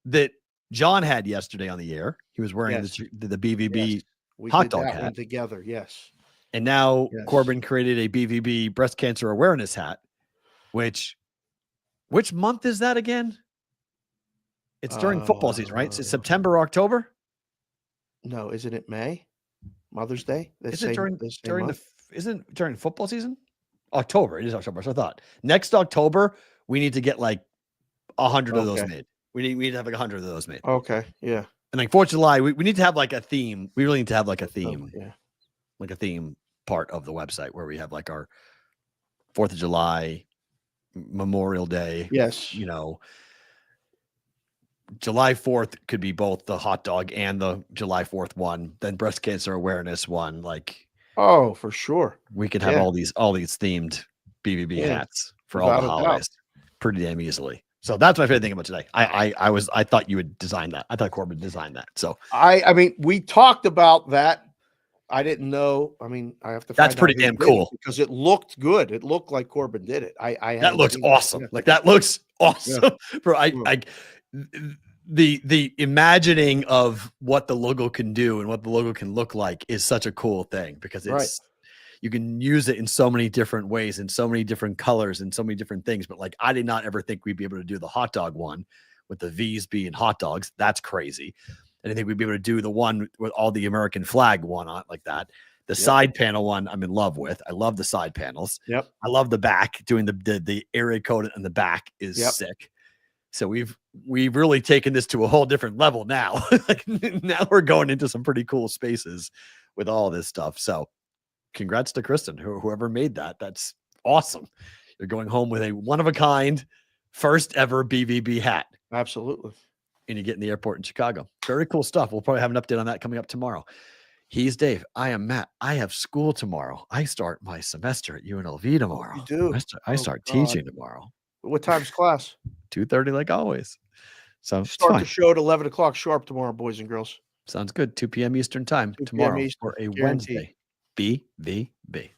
that John had yesterday on the air. He was wearing the BVB hot dog hat together. Yes. And now Corbin created a BVB breast cancer awareness hat, which month is that again? It's during football season, right? It's September, October. No, isn't it May? Mother's Day? Isn't it during football season? October. It is October. So I thought next October we need to get like 100 of those made. We need to have like 100 of those made. Okay. Yeah. And like 4th of July, we need to have like a theme. We really need to have like a theme. Like a theme part of the website where we have like our 4th of July, Memorial Day. Yes. July 4th could be both the hot dog and the July 4th one, then breast cancer awareness one. Like, oh, for sure. We could have all these themed BVB hats for all the holidays pretty damn easily. So that's my favorite thing about today. I thought you would design that. I thought Corbin designed that. So we talked about that. I didn't know. I have to. That's pretty damn cool because it looked good. It looked like Corbin did it. That looks awesome. Yeah. Like that looks awesome. Yeah. The imagining of what the logo can do and what the logo can look like is such a cool thing because you can use it in so many different ways and so many different colors and so many different things. But like, I did not ever think we'd be able to do the hot dog one with the V's being hot dogs. That's crazy. I didn't think we'd be able to do the one with all the American flag one on like that. The side panel one I'm in love with. I love the side panels. Yep. I love the back. Doing the area code in the back is sick. So we've really taken this to a whole different level now. Like now we're going into some pretty cool spaces with all this stuff. So congrats to Kristen, whoever made that. That's awesome. You're going home with a one-of-a-kind first ever BVB hat. Absolutely. And you get in the airport in Chicago. Very cool stuff. We'll probably have an update on that coming up tomorrow. He's Dave. I am Matt. I have school tomorrow. I start my semester at UNLV tomorrow. You do? I start teaching tomorrow. What time's class? 2:30 like always. So start the show at 11 o'clock sharp tomorrow, boys and girls. Sounds good. 2 p.m. Eastern time tomorrow for a Wednesday. BVB.